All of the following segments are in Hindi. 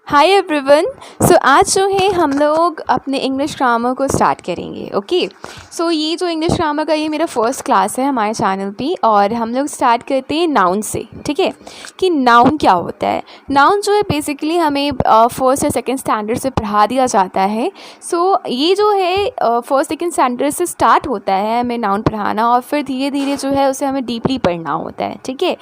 Hi everyone. सो आज जो है हम लोग अपने इंग्लिश ग्रामर को स्टार्ट करेंगे। ओके, सो ये जो इंग्लिश ग्रामर का ये मेरा फर्स्ट क्लास है हमारे चैनल पे और हम लोग स्टार्ट करते हैं नाउन से। ठीक है, कि नाउन क्या होता है। नाउन जो है बेसिकली हमें फर्स्ट या सेकंड स्टैंडर्ड से पढ़ा दिया जाता है। सो ये जो है फर्स्ट सेकंड स्टैंडर्ड से स्टार्ट होता है हमें नाउन पढ़ाना और फिर धीरे धीरे जो है उसे हमें डीपली पढ़ना होता है। ठीक है,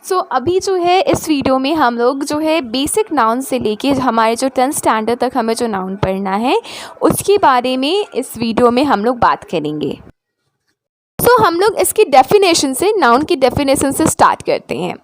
सो अभी जो है इस वीडियो में हम लोग जो है बेसिक नाउन से लेके हमारे जो 10th स्टैंडर्ड तक हमें जो नाउन पढ़ना है उसके बारे में इस वीडियो में हम लोग बात करेंगे। सो हम लोग इसकी डेफिनेशन से नाउन की डेफिनेशन से स्टार्ट करते हैं।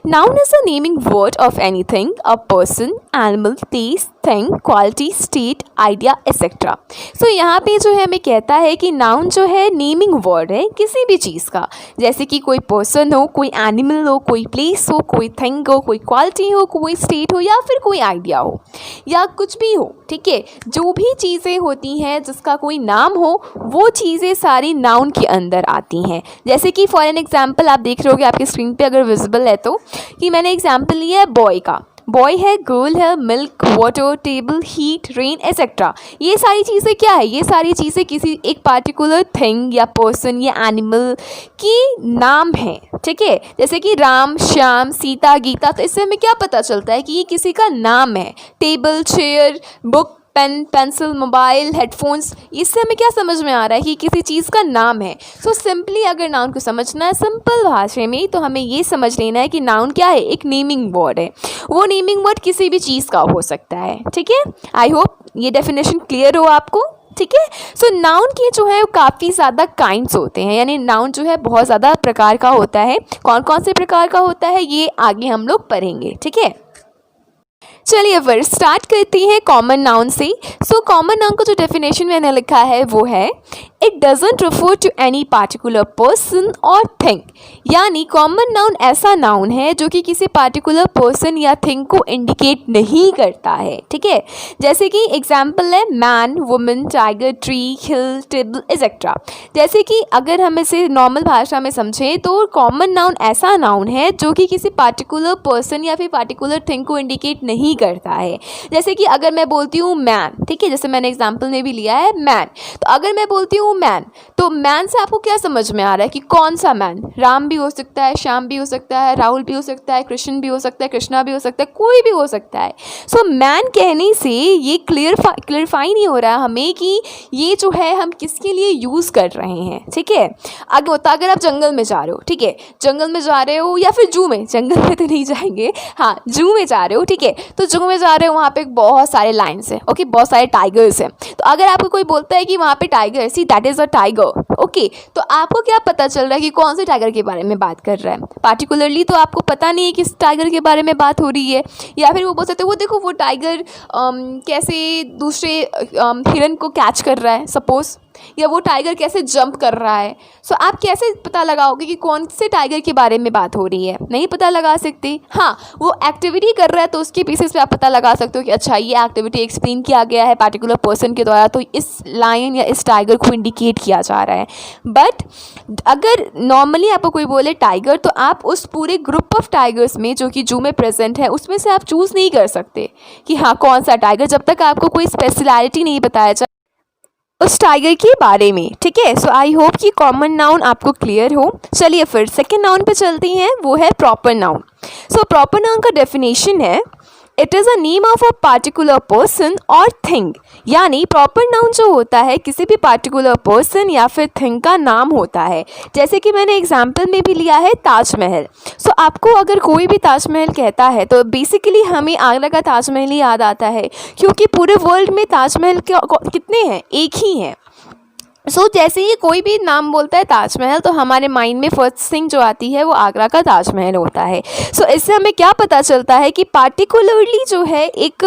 Noun is a naming word of anything, a person, animal, place, thing, quality, state, idea etcetera. So यहाँ पे जो है हमें कहता है कि नाउन जो है नेमिंग वर्ड है किसी भी चीज़ का, जैसे कि कोई पर्सन हो, कोई एनिमल हो, कोई प्लेस हो, कोई थिंग हो, कोई क्वालिटी हो, कोई स्टेट हो या फिर कोई आइडिया हो या कुछ भी हो। ठीक है, जो भी चीज़ें होती हैं जिसका कोई नाम हो वो चीज़ें सारी नाउन के अंदर आती हैं। जैसे कि फॉर एन एग्जाम्पल आप देख रहे होगे आपकी स्क्रीन पे अगर विजिबल है तो, कि मैंने एग्जाम्पल लिया है बॉय का। बॉय है, गर्ल है, milk, water, table, heat, rain etcetera. ये सारी चीज़ें क्या है, ये सारी चीज़ें किसी एक पार्टिकुलर थिंग या पर्सन या एनिमल की नाम है। ठीक है, जैसे कि राम, श्याम, सीता, गीता। तो इससे हमें क्या पता चलता है कि ये किसी का नाम है। Table, chair, book, pen, pencil, mobile, headphones, इससे हमें क्या समझ में आ रहा है कि किसी चीज़ का नाम है। सो सिंपली अगर नाउन को समझना है सिंपल भाषा में तो हमें ये समझ लेना है कि नाउन क्या है, एक नेमिंग वर्ड है। वो नेमिंग वर्ड किसी भी चीज़ का हो सकता है। ठीक है, आई होप ये डेफिनेशन क्लियर हो आपको। ठीक है, सो नाउन के जो है काफ़ी ज़्यादा काइंड्स होते हैं, यानी नाउन जो है बहुत ज़्यादा प्रकार का होता है। कौन कौन से प्रकार का होता है ये आगे हम लोग पढ़ेंगे। ठीक है, चलिए फिर स्टार्ट करते हैं कॉमन नाउन से। सो कॉमन नाउन का जो डेफिनेशन मैंने लिखा है वो है, it doesn't refer to any particular person और थिंग। यानी कॉमन नाउन ऐसा नाउन है जो कि किसी पार्टिकुलर पर्सन या थिंग को इंडिकेट नहीं करता है। ठीक है, जैसे कि एग्जाम्पल है man, women, tiger, tree, hill, table etcetera. जैसे कि अगर हम इसे नॉर्मल भाषा में समझें तो कॉमन नाउन ऐसा नाउन है जो कि किसी पार्टिकुलर पर्सन या फिर पार्टिकुलर थिंग को इंडिकेट नहीं करता है। जैसे कि अगर मैं बोलती हूँ मैन, ठीक है, जैसे मैंने एग्जाम्पल में भी लिया है मैन, तो अगर मैं बोलती हूँ मैन, तो मैन से आपको क्या समझ में आ रहा है कि कौन सा मैन। राम भी हो सकता है, श्याम भी हो सकता है, राहुल भी हो सकता है, कृष्ण भी हो सकता है, कृष्णा भी हो सकता है, कोई भी हो सकता है। सो मैन कहने से ये क्लियरफाई नहीं हो रहा है हमें कि ये जो है हम किसके लिए यूज़ कर रहे हैं। ठीक है, आगे होता अगर आप जंगल में जा रहे हो, ठीक है, जंगल में जा रहे हो या फिर जू में, जंगल में तो नहीं जाएंगे, हाँ जू में जा रहे हो, ठीक है, तो जू में जा रहे हो, वहाँ पे बहुत सारे लायंस हैं, ओके, बहुत सारे टाइगर्स हैं। तो अगर आपको कोई बोलता है कि वहाँ पे tiger, see that is a tiger, okay, तो आपको क्या पता चल रहा है कि कौन से टाइगर के बारे में बात कर रहा है। पार्टिकुलरली तो आपको पता नहीं है किस टाइगर के बारे में बात हो रही है, या फिर वो बोल सकते वो देखो वो टाइगर कैसे दूसरे हिरन को कैच कर रहा है सपोज, या वो टाइगर कैसे जंप कर रहा है। सो आप कैसे पता लगाओगे कि कौन से टाइगर के बारे में बात हो रही है, नहीं पता लगा सकते। हाँ, वो एक्टिविटी कर रहा है तो उसके बेसिस पे आप पता लगा सकते हो कि अच्छा ये एक्टिविटी एक्सप्लेन किया गया है पार्टिकुलर पर्सन के द्वारा, तो इस लायन या इस टाइगर को इंडिकेट किया जा रहा है। बट अगर नॉर्मली आपको कोई बोले टाइगर, तो आप उस पूरे ग्रुप ऑफ टाइगर्स में जो कि जू में प्रेजेंट है उसमें से आप चूज़ नहीं कर सकते कि हाँ कौन सा टाइगर, जब तक आपको कोई स्पेशलिटी नहीं बताया जाए उस टाइगर के बारे में। ठीक है, सो आई होप कि कॉमन नाउन आपको क्लियर हो। चलिए फिर सेकंड नाउन पे चलते हैं, वो है proper noun. So proper noun का डेफिनेशन है, it is a name of a particular person और थिंग। यानी प्रॉपर नाउन जो होता है किसी भी पार्टिकुलर पर्सन या फिर थिंग का नाम होता है। जैसे कि मैंने एग्जाम्पल में भी लिया है ताजमहल। सो आपको अगर कोई भी ताजमहल कहता है तो बेसिकली हमें आगरा का ताजमहल ही याद आता है, क्योंकि पूरे वर्ल्ड में ताजमहल कितने हैं, एक ही हैं। सो जैसे ही कोई भी नाम बोलता है ताजमहल तो हमारे माइंड में फर्स्ट थिंग जो आती है वो आगरा का ताजमहल होता है। सो इससे हमें क्या पता चलता है कि पार्टिकुलरली जो है एक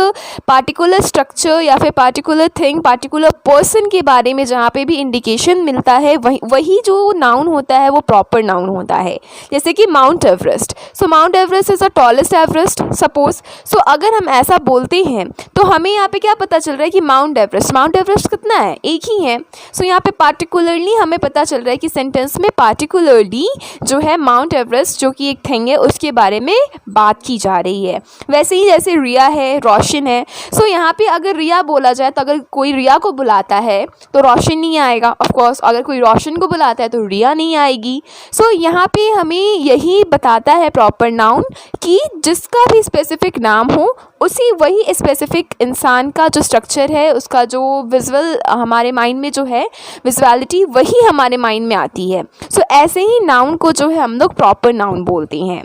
पार्टिकुलर स्ट्रक्चर या फिर पार्टिकुलर थिंग, पार्टिकुलर पर्सन के बारे में जहाँ पे भी इंडिकेशन मिलता है वही जो नाउन होता है वो प्रॉपर नाउन होता है। जैसे कि Mount Everest, so Mount Everest is the tallest Everest suppose. So अगर हम ऐसा बोलते हैं तो हमें यहाँ पे क्या पता चल रहा है कि माउंट एवरेस्ट कितना है, एक ही है। सो यहाँ पे पार्टिकुलरली हमें पता चल रहा है कि सेंटेंस में पार्टिकुलरली जो है माउंट एवरेस्ट जो कि एक थिंग है उसके बारे में बात की जा रही है। वैसे ही जैसे रिया है, रोशन है। सो यहाँ पे अगर रिया बोला जाए तो अगर कोई रिया को बुलाता है तो रोशन नहीं आएगा, ऑफ कोर्स। अगर कोई रोशन को बुलाता है तो रिया नहीं आएगी। सो यहाँ पे हमें यही बताता है प्रॉपर नाउन कि जिसका भी स्पेसिफिक नाम हो उसी वही स्पेसिफिक इंसान का जो स्ट्रक्चर है, उसका जो विजुअल हमारे माइंड में जो है विजुअलिटी, वही हमारे माइंड में आती है। सो ऐसे ही नाउन को जो है हम लोग प्रॉपर नाउन बोलते हैं।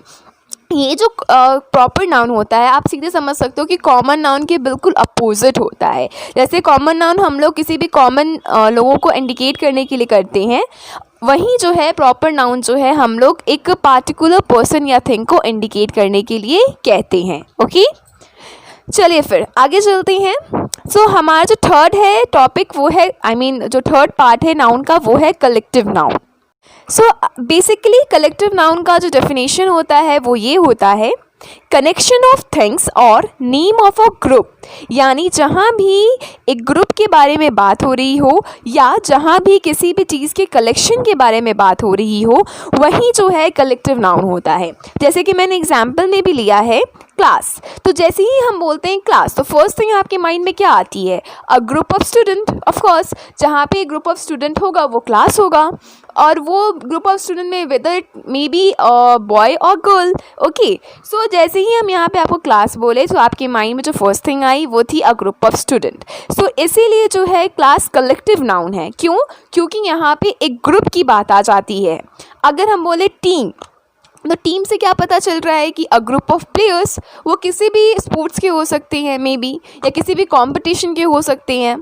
ये जो प्रॉपर नाउन होता है आप सीधे समझ सकते हो कि कॉमन नाउन के बिल्कुल अपोजिट होता है। जैसे कॉमन नाउन हम लोग किसी भी कॉमन लोगों को इंडिकेट करने के लिए करते हैं, वहीं जो है प्रॉपर नाउन जो है हम लोग एक पार्टिकुलर पर्सन या थिंग को इंडिकेट करने के लिए कहते हैं। ओके, चलिए फिर आगे चलते हैं। सो हमारा जो थर्ड है टॉपिक वो है जो थर्ड पार्ट है नाउन का वो है collective noun. So basically collective noun का जो डेफिनेशन होता है वो ये होता है, कनेक्शन ऑफ थिंग्स और नेम ऑफ अ ग्रुप। यानी जहाँ भी एक ग्रुप के बारे में बात हो रही हो या जहाँ भी किसी भी चीज़ के कलेक्शन के बारे में बात हो रही हो वही जो है कलेक्टिव नाउन होता है। जैसे कि मैंने एग्जाम्पल में भी लिया है क्लास। तो जैसे ही हम बोलते हैं क्लास तो फर्स्ट थिंग आपके माइंड में क्या आती है? A group of student. Of course जहाँ पे ग्रुप ऑफ स्टूडेंट होगा वो क्लास होगा, और वो ग्रुप ऑफ स्टूडेंट में whether it may be boy और गर्ल। ओके, सो जैसे ही हम यहाँ पे आपको क्लास बोले तो आपके माइंड में जो फर्स्ट थिंग आई वो थी अ ग्रुप ऑफ स्टूडेंट। सो इसीलिए जो है क्लास कलेक्टिव नाउन है। क्यों? क्योंकि यहाँ पे एक ग्रुप की बात आ जाती है। अगर हम बोले टीम, तो टीम से क्या पता चल रहा है कि अ ग्रुप ऑफ प्लेयर्स, वो किसी भी स्पोर्ट्स के हो सकते हैं मे बी, या किसी भी कंपटीशन के हो सकते हैं।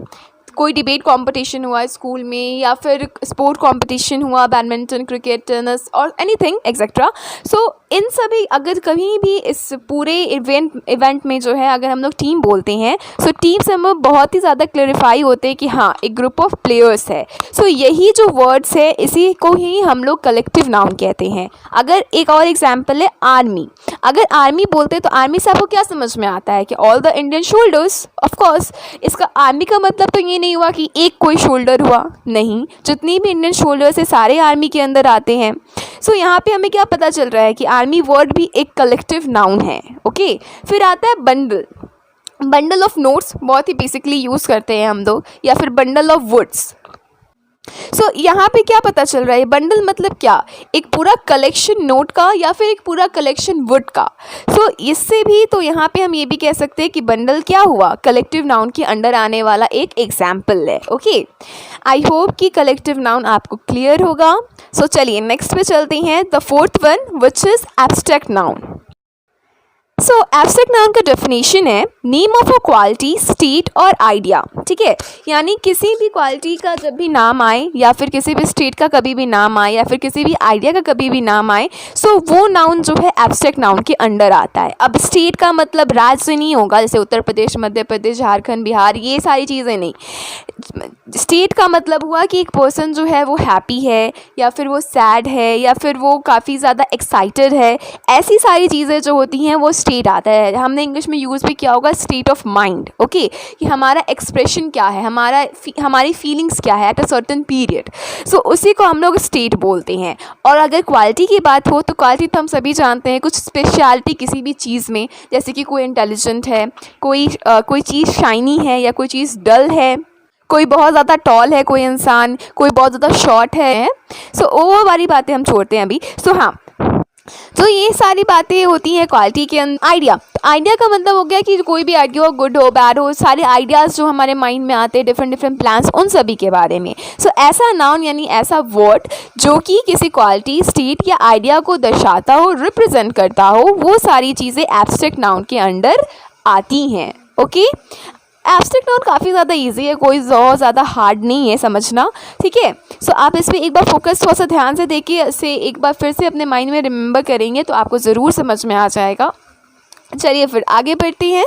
कोई डिबेट कंपटीशन हुआ स्कूल में या फिर स्पोर्ट कंपटीशन हुआ, बैडमिंटन, क्रिकेट, टेनिस और एनीथिंग एक्सेट्रा। सो इन सभी अगर कहीं भी इस पूरे इवेंट में जो है अगर हम लोग टीम बोलते हैं सो टीम से हम बहुत ही ज़्यादा क्लैरिफाई होते हैं कि हाँ एक ग्रुप ऑफ प्लेयर्स है। सो यही जो वर्ड्स है इसी को ही हम लोग कलेक्टिव नाउन कहते हैं। अगर एक और एग्जाम्पल है आर्मी। अगर आर्मी बोलते हैं तो आर्मी से आपको क्या समझ में आता है कि all the Indian shoulders. Of course इसका आर्मी का मतलब तो ये नहीं हुआ कि एक कोई शोल्डर हुआ, नहीं, जितनी भी इंडियन शोल्डर्स है सारे आर्मी के अंदर आते हैं। सो यहाँ पे हमें क्या पता चल रहा है कि आर्मी वर्ड भी एक कलेक्टिव नाउन है। ओके, फिर आता है बंडल। बंडल ऑफ नोट्स बहुत ही बेसिकली यूज़ करते हैं हम लोग, या फिर बंडल ऑफ वुड्स। सो यहाँ पे क्या पता चल रहा है? बंडल मतलब क्या? एक पूरा कलेक्शन नोट का या फिर एक पूरा कलेक्शन वुड का। सो इससे भी तो यहाँ पे हम ये भी कह सकते हैं कि बंडल क्या हुआ? कलेक्टिव नाउन के अंडर आने वाला एक एग्जाम्पल है। ओके, आई होप कि कलेक्टिव नाउन आपको क्लियर होगा। सो चलिए नेक्स्ट पे चलते हैं, the fourth one which is abstract noun. So abstract noun का डेफिनेशन है name of a quality, state और आइडिया। ठीक है, यानी किसी भी क्वालिटी का जब भी नाम आए या फिर किसी भी स्टेट का कभी भी नाम आए या फिर किसी भी आइडिया का कभी भी नाम आए, सो वो नाउन जो है एब्स्ट्रैक्ट नाउन के अंडर आता है। अब स्टेट का मतलब राज्य नहीं होगा, जैसे उत्तर प्रदेश, मध्य प्रदेश, झारखंड, बिहार, ये सारी चीज़ें नहीं। स्टेट का मतलब हुआ कि एक पर्सन जो है वो हैप्पी है या फिर वो सैड है या फिर वो काफ़ी ज़्यादा एक्साइटेड है, ऐसी सारी चीज़ें जो होती हैं वो स्टेट आता है। हमने इंग्लिश में यूज़ भी किया होगा स्टेट ऑफ माइंड। ओके, कि हमारा एक्सप्रेशन क्या है, हमारी फीलिंग्स क्या है एट अ सर्टेन पीरियड। सो उसी को हम लोग स्टेट बोलते हैं। और अगर क्वालिटी की बात हो तो क्वालिटी तो हम सभी जानते हैं, कुछ स्पेशलिटी किसी भी चीज़ में, जैसे कि कोई इंटेलिजेंट है, कोई चीज़ शाइनी है या कोई चीज़ डल है, कोई बहुत ज़्यादा टॉल है, कोई इंसान कोई बहुत ज़्यादा शॉर्ट है। सो वो वाली बातें हम छोड़ते हैं अभी। सो हाँ, तो ये सारी बातें होती हैं क्वालिटी के अंदर। आइडिया का मतलब हो गया कि कोई भी आइडिया हो, गुड हो, बैड हो, सारे आइडियाज़ जो हमारे माइंड में आते हैं, डिफरेंट प्लान्स, उन सभी के बारे में। सो ऐसा नाउन यानी ऐसा वर्ड जो कि किसी क्वालिटी, स्टेट या आइडिया को दर्शाता हो, रिप्रेजेंट करता हो, वो सारी चीज़ें एब्स्ट्रैक्ट नाउन के अंडर आती हैं। ओके, एब्स्ट्रैक्ट नाउन काफ़ी ज़्यादा इजी है, कोई बहुत ज़्यादा हार्ड नहीं है समझना। ठीक है, सो आप इस पर एक बार फोकस थोड़ा सा ध्यान से देखिए, इसे एक बार फिर से अपने माइंड में रिमेंबर करेंगे तो आपको ज़रूर समझ में आ जाएगा। चलिए फिर आगे बढ़ते हैं।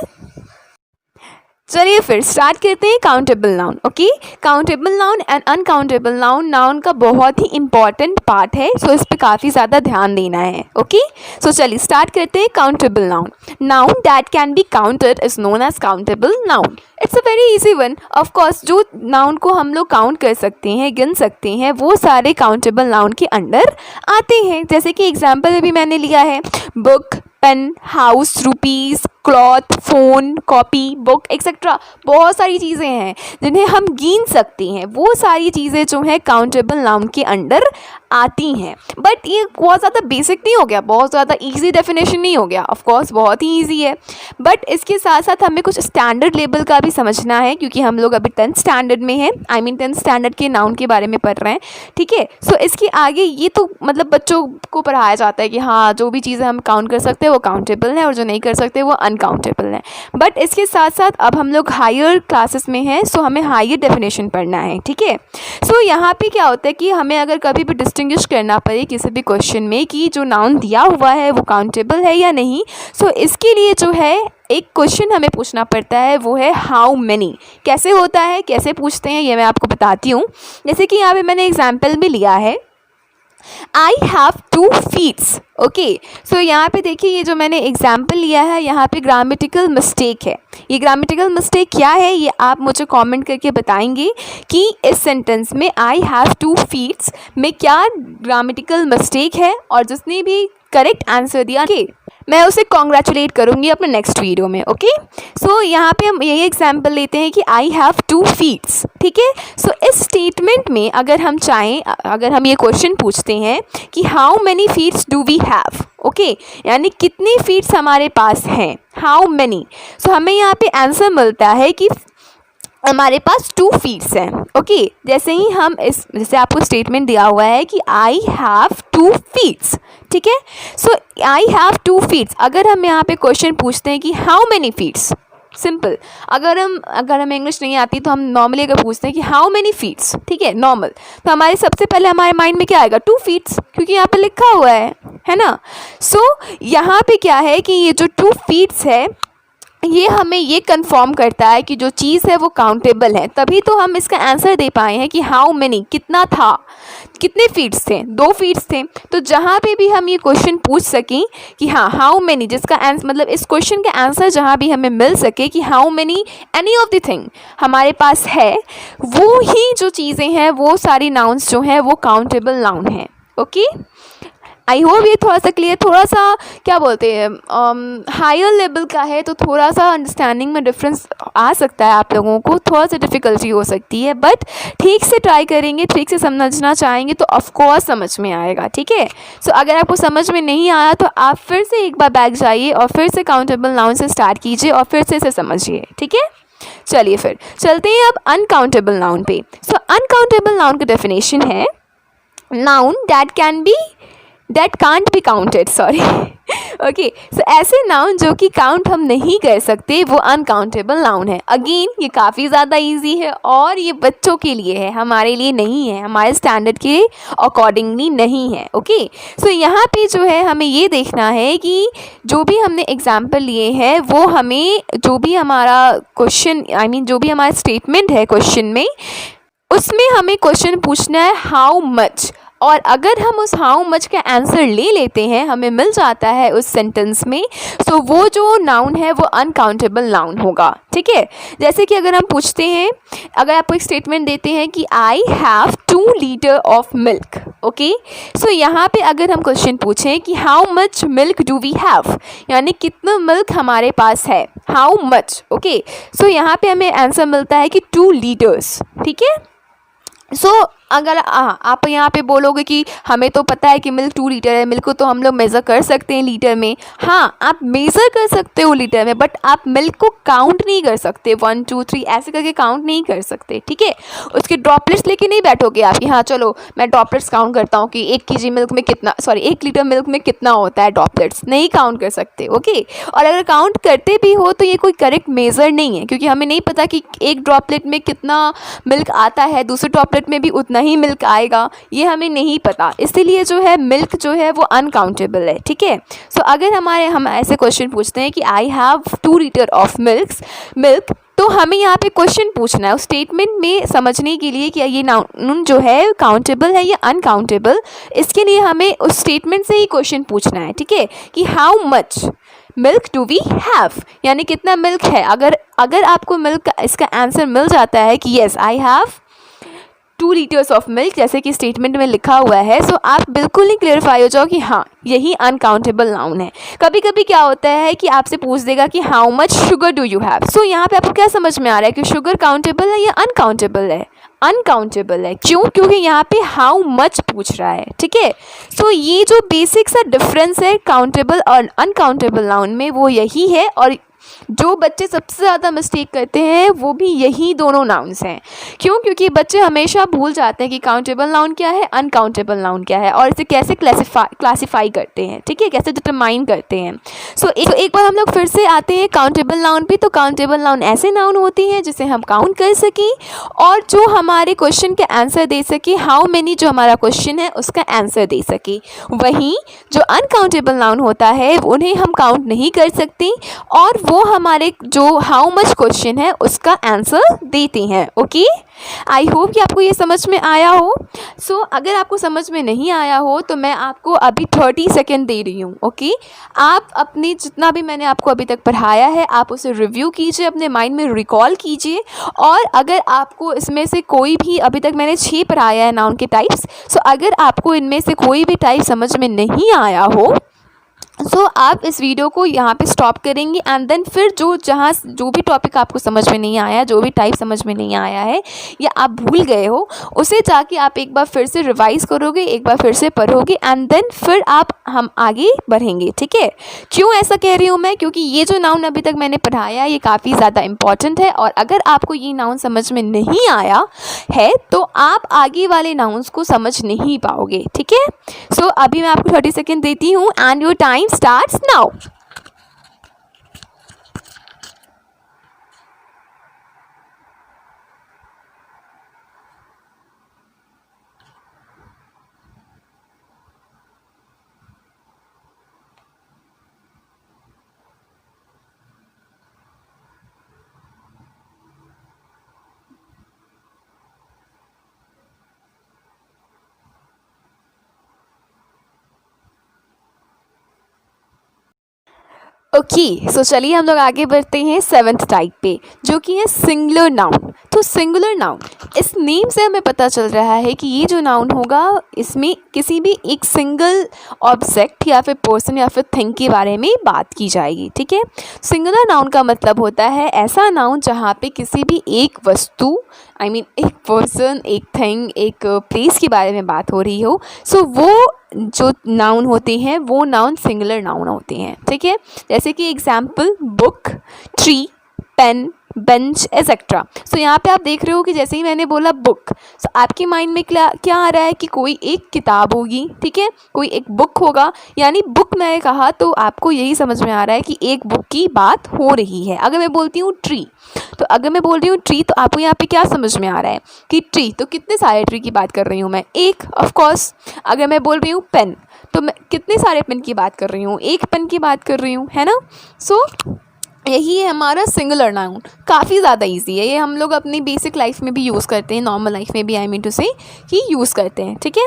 चलिए फिर स्टार्ट करते हैं countable noun. Okay, countable noun and uncountable noun noun का बहुत ही इंपॉर्टेंट पार्ट है, सो इस पे काफ़ी ज़्यादा ध्यान देना है। ओके, सो चलिए स्टार्ट करते हैं countable noun. Noun that can be counted is known as countable noun. It's a very easy one. Of course जो नाउन को हम लोग काउंट कर सकते हैं, गिन सकते हैं, वो सारे काउंटेबल नाउन के अंडर आते हैं। जैसे कि एग्जाम्पल अभी मैंने लिया है, book, pen, house, rupees, cloth, phone, copy, book etcetera. बहुत सारी चीज़ें हैं जिन्हें हम गिन सकते हैं, वो सारी चीज़ें जो हैं काउंटेबल नाउन के अंडर आती हैं। बट ये बहुत ज़्यादा बेसिक नहीं हो गया, बहुत ज़्यादा इजी डेफिनेशन नहीं हो गया। ऑफ कोर्स बहुत ही इजी है, बट इसके साथ साथ हमें कुछ स्टैंडर्ड लेवल का भी समझना है, क्योंकि हम लोग अभी 10th स्टैंडर्ड में हैं। आई मीन 10th स्टैंडर्ड के नाउन के बारे में पढ़ रहे हैं। ठीक है, सो इसके आगे ये तो मतलब बच्चों को पढ़ाया जाता है कि हाँ, जो भी चीज़ें हम काउंट कर सकते हैं वो काउंटेबल है और जो नहीं कर सकते वो अनकाउंटेबल है। बट इसके साथ साथ अब हम लोग हायर क्लासेस में हैं, सो हमें हायर डेफिनेशन पढ़ना है। ठीक है, सो यहाँ पे क्या होता है कि हमें अगर कभी भी डिस्टिंग्विश करना पड़े किसी भी क्वेश्चन में कि जो नाउन दिया हुआ है वो काउंटेबल है या नहीं, सो इसके लिए जो है एक क्वेश्चन हमें पूछना पड़ता है, वो है हाउ मैनी। कैसे होता है, कैसे पूछते हैं, ये मैं आपको बताती हूँ। जैसे कि यहाँ पे मैंने एग्जाम्पल भी लिया है, आई हैव 2 फीट्स। ओके, सो यहाँ पे देखिए, ये जो मैंने एग्जाम्पल लिया है, यहाँ पे ग्रामेटिकल मिस्टेक है। ये ग्रामेटिकल मिस्टेक क्या है, ये आप मुझे कमेंट करके बताएंगे कि इस सेंटेंस में आई हैव 2 फीट्स में क्या ग्रामेटिकल मिस्टेक है, और जिसने भी करेक्ट आंसर दिया मैं उसे कॉन्ग्रेचुलेट करूँगी अपने नेक्स्ट वीडियो में। ओके, सो यहाँ पे हम यही एग्जाम्पल लेते हैं कि आई हैव 2 फीट्स। ठीक है, सो इस स्टेटमेंट में अगर हम चाहें, अगर हम ये क्वेश्चन पूछते हैं कि how many feets do we have, okay, यानी कितने फीट्स हमारे पास हैं, हाउ मैनी, सो हमें यहाँ पे आंसर मिलता है कि हमारे पास 2 फीट्स हैं। ओके, जैसे ही हम जैसे आपको स्टेटमेंट दिया हुआ है कि आई हैव 2 फीट्स। ठीक है, सो आई हैव 2 फीट्स। अगर हम यहाँ पे क्वेश्चन पूछते हैं कि हाउ मैनी फीट्स, सिंपल, अगर हमें इंग्लिश नहीं आती तो हम नॉर्मली अगर पूछते हैं कि हाउ मैनी फीट्स, ठीक है, नॉर्मल, तो हमारे सबसे पहले हमारे माइंड में क्या आएगा, 2 फीट्स, क्योंकि यहाँ पे लिखा हुआ है ना। सो यहाँ पे क्या है कि ये जो 2 फीट्स है, ये हमें ये कंफर्म करता है कि जो चीज़ है वो काउंटेबल है, तभी तो हम इसका आंसर दे पाए हैं कि हाउ मैनी, कितना था, कितने फीट्स थे, 2 फीट्स थे। तो जहाँ पे भी हम ये क्वेश्चन पूछ सकें कि हाँ हाउ मैनी, जिसका आंसर मतलब इस क्वेश्चन का आंसर जहाँ भी हमें मिल सके कि how many any of the thing हमारे पास है, वो ही जो चीज़ें हैं वो सारी नाउन्स जो हैं वो काउंटेबल नाउन हैं। ओके, आई होप ये थोड़ा सा क्लियर, थोड़ा सा क्या बोलते हैं हायर लेवल का है, तो थोड़ा सा अंडरस्टैंडिंग में डिफरेंस आ सकता है, आप लोगों को थोड़ा सा डिफ़िकल्टी हो सकती है, बट ठीक से ट्राई करेंगे, ठीक से समझना चाहेंगे तो ऑफ कोर्स समझ में आएगा। ठीक है, सो अगर आपको समझ में नहीं आया तो आप फिर से एक बार बैक जाइए और फिर से काउंटेबल नाउन से स्टार्ट कीजिए और फिर से इसे समझिए। ठीक है, चलिए फिर चलते हैं अब अनकाउंटेबल नाउन पे। सो अनकाउंटेबल नाउन का डेफिनेशन है noun that can't be counted, sorry. Okay, so ऐसे नाउन जो कि काउंट हम नहीं कर सकते वो अनकाउंटेबल नाउन है। अगेन ये काफ़ी ज़्यादा इजी है और ये बच्चों के लिए है, हमारे लिए नहीं है, हमारे स्टैंडर्ड के अकॉर्डिंगली नहीं है। ओके, सो यहाँ पे जो है हमें ये देखना है कि जो भी हमने एग्जाम्पल लिए हैं वो हमें, जो भी हमारा क्वेश्चन आई मीन जो भी हमारा स्टेटमेंट है क्वेश्चन में, उसमें हमें क्वेश्चन पूछना है हाउ मच, और अगर हम उस हाउ मच का आंसर ले लेते हैं, हमें मिल जाता है उस सेंटेंस में, सो वो जो नाउन है वो अनकाउंटेबल नाउन होगा। ठीक है, जैसे कि अगर हम पूछते हैं, अगर आपको एक स्टेटमेंट देते हैं कि I have 2 litre of milk. Okay, so यहाँ पे अगर हम क्वेश्चन पूछें कि how much milk do we have, यानी कितना मिल्क हमारे पास है, हाउ मच। ओके, सो यहाँ पे हमें आंसर मिलता है कि 2 लीटर्स। ठीक है, सो अगर आप यहाँ पे बोलोगे कि हमें तो पता है कि मिल्क 2 लीटर है, मिल्क को तो हम लोग मेज़र कर सकते हैं लीटर में, हाँ आप मेज़र कर सकते हो लीटर में, बट आप मिल्क को काउंट नहीं कर सकते, 1 2 3 ऐसे करके काउंट नहीं कर सकते। ठीक है, उसके ड्रॉपलेट्स लेके नहीं बैठोगे आप कि हाँ चलो मैं ड्रॉपलेट्स काउंट करता हूँ कि 1 kg मिल्क में कितना, सॉरी 1 लीटर मिल्क में कितना होता है ड्रॉपलेट्स, नहीं काउंट कर सकते। ओके, और अगर काउंट करते भी हो तो ये कोई करेक्ट मेज़र नहीं है, क्योंकि हमें नहीं पता कि एक ड्रॉपलेट में कितना मिल्क आता है, दूसरे ड्रॉपलेट में भी उतना ही मिल्क आएगा, ये हमें नहीं पता, इसीलिए जो है मिल्क जो है वो अनकाउंटेबल है। ठीक है, सो अगर हम ऐसे क्वेश्चन पूछते हैं कि I have 2 litre of milk, तो हमें यहाँ पे क्वेश्चन पूछना है उस स्टेटमेंट में समझने के लिए कि ये नाउन जो है काउंटेबल है या अनकाउंटेबल। इसके लिए हमें उस स्टेटमेंट से ही क्वेश्चन पूछना है, ठीक है, कि how much milk do we have, यानी कितना मिल्क है। अगर आपको मिल्क का इसका आंसर मिल जाता है कि yes I have 2 litres of milk, जैसे कि स्टेटमेंट में लिखा हुआ है, सो आप बिल्कुल ही क्लियरफाई हो जाओ कि हाँ यही अनकाउंटेबल नाउन है। कभी कभी क्या होता है कि आपसे पूछ देगा कि how much sugar do you have. So यहाँ पे आपको क्या समझ में आ रहा है कि शुगर काउंटेबल है या अनकाउंटेबल है? अनकाउंटेबल है। क्यों? क्योंकि यहाँ पे हाउ मच पूछ रहा है, ठीक है। सो ये जो बेसिक सा डिफरेंस है काउंटेबल और अनकाउंटेबल नाउन में वो यही है, और जो बच्चे सबसे ज़्यादा मिस्टेक करते हैं वो भी यही दोनों नाउन्स हैं। क्यों? क्योंकि बच्चे हमेशा भूल जाते हैं कि काउंटेबल नाउन क्या है, अनकाउंटेबल नाउन क्या है, और इसे कैसे क्लासीफाई करते हैं, ठीक है, कैसे डिटरमाइन करते हैं। सो एक बार हम लोग फिर से आते हैं काउंटेबल नाउन पे। तो काउंटेबल नाउन ऐसे नाउन होती हैं जिसे हम काउंट कर सकें और जो हमारे क्वेश्चन के आंसर दे सके, हाउ मेनी जो हमारा क्वेश्चन है उसका आंसर दे सके। वहीं जो अनकाउंटेबल नाउन होता है उन्हें हम काउंट नहीं कर सकते और वो हमारे जो हाउ मच क्वेश्चन है उसका आंसर देते हैं। ओके, आई होप कि आपको ये समझ में आया हो। सो अगर आपको समझ में नहीं आया हो तो मैं आपको अभी 30 सेकेंड दे रही हूँ। ओके, आप अपने जितना भी मैंने आपको अभी तक पढ़ाया है आप उसे रिव्यू कीजिए, अपने माइंड में रिकॉल कीजिए, और अगर आपको इसमें से कोई भी, अभी तक मैंने 6 पढ़ाया है नाउन के टाइप्स, सो अगर आपको इनमें से कोई भी टाइप समझ में नहीं आया हो सो आप इस वीडियो को यहाँ पे स्टॉप करेंगे एंड देन फिर जो भी टॉपिक आपको समझ में नहीं आया, जो भी टाइप समझ में नहीं आया है या आप भूल गए हो, उसे जाके आप एक बार फिर से रिवाइज करोगे, एक बार फिर से पढ़ोगे एंड देन फिर हम आगे बढ़ेंगे, ठीक है। क्यों ऐसा कह रही हूँ मैं? क्योंकि ये जो नाउन अभी तक मैंने पढ़ाया ये काफ़ी ज़्यादा इंपॉर्टेंट है, और अगर आपको ये नाउन समझ में नहीं आया है तो आप आगे वाले नाउन्स को समझ नहीं पाओगे, ठीक है। सो अभी मैं आपको 30 सेकेंड देती हूँ and your time starts now. Okay, so चलिए हम लोग आगे बढ़ते हैं 7th टाइप पे, जो कि है सिंगुलर नाउन। तो सिंगुलर नाउन, इस नेम से हमें पता चल रहा है कि ये जो नाउन होगा इसमें किसी भी एक सिंगल ऑब्जेक्ट या फिर पर्सन या फिर थिंग के बारे में बात की जाएगी, ठीक है। सिंगुलर नाउन का मतलब होता है ऐसा नाउन जहाँ पे किसी भी एक वस्तु, एक पर्सन, एक थिंग, एक प्लेस के बारे में बात हो रही हो। सो वो जो नाउन होते हैं वो नाउन सिंगुलर नाउन होते हैं, ठीक है। जैसे कि example book, tree, pen, bench etcetera. So यहाँ पे आप देख रहे हो कि जैसे ही मैंने बोला बुक, सो आपके माइंड में क्या आ रहा है कि कोई एक किताब होगी, ठीक है, कोई एक बुक होगा, यानी बुक मैंने कहा तो आपको यही समझ में आ रहा है कि एक बुक की बात हो रही है। अगर मैं बोलती हूँ ट्री, तो अगर मैं बोल रही हूँ ट्री तो आपको यहाँ पे क्या समझ में आ रहा है कि ट्री, तो कितने सारे ट्री की बात कर रही हूँ मैं? एक, ऑफ कोर्स। अगर मैं बोल रही हूँ पेन, तो मैं कितने सारे पेन की बात कर रही हूँ? एक पेन की बात कर रही हूँ, है ना। सो यही है हमारा सिंगुलर नाउन। काफ़ी ज़्यादा इजी है ये, हम लोग अपनी बेसिक लाइफ में भी यूज़ करते हैं, नॉर्मल लाइफ में भी आई मीन टू से कि यूज़ करते हैं, ठीक है।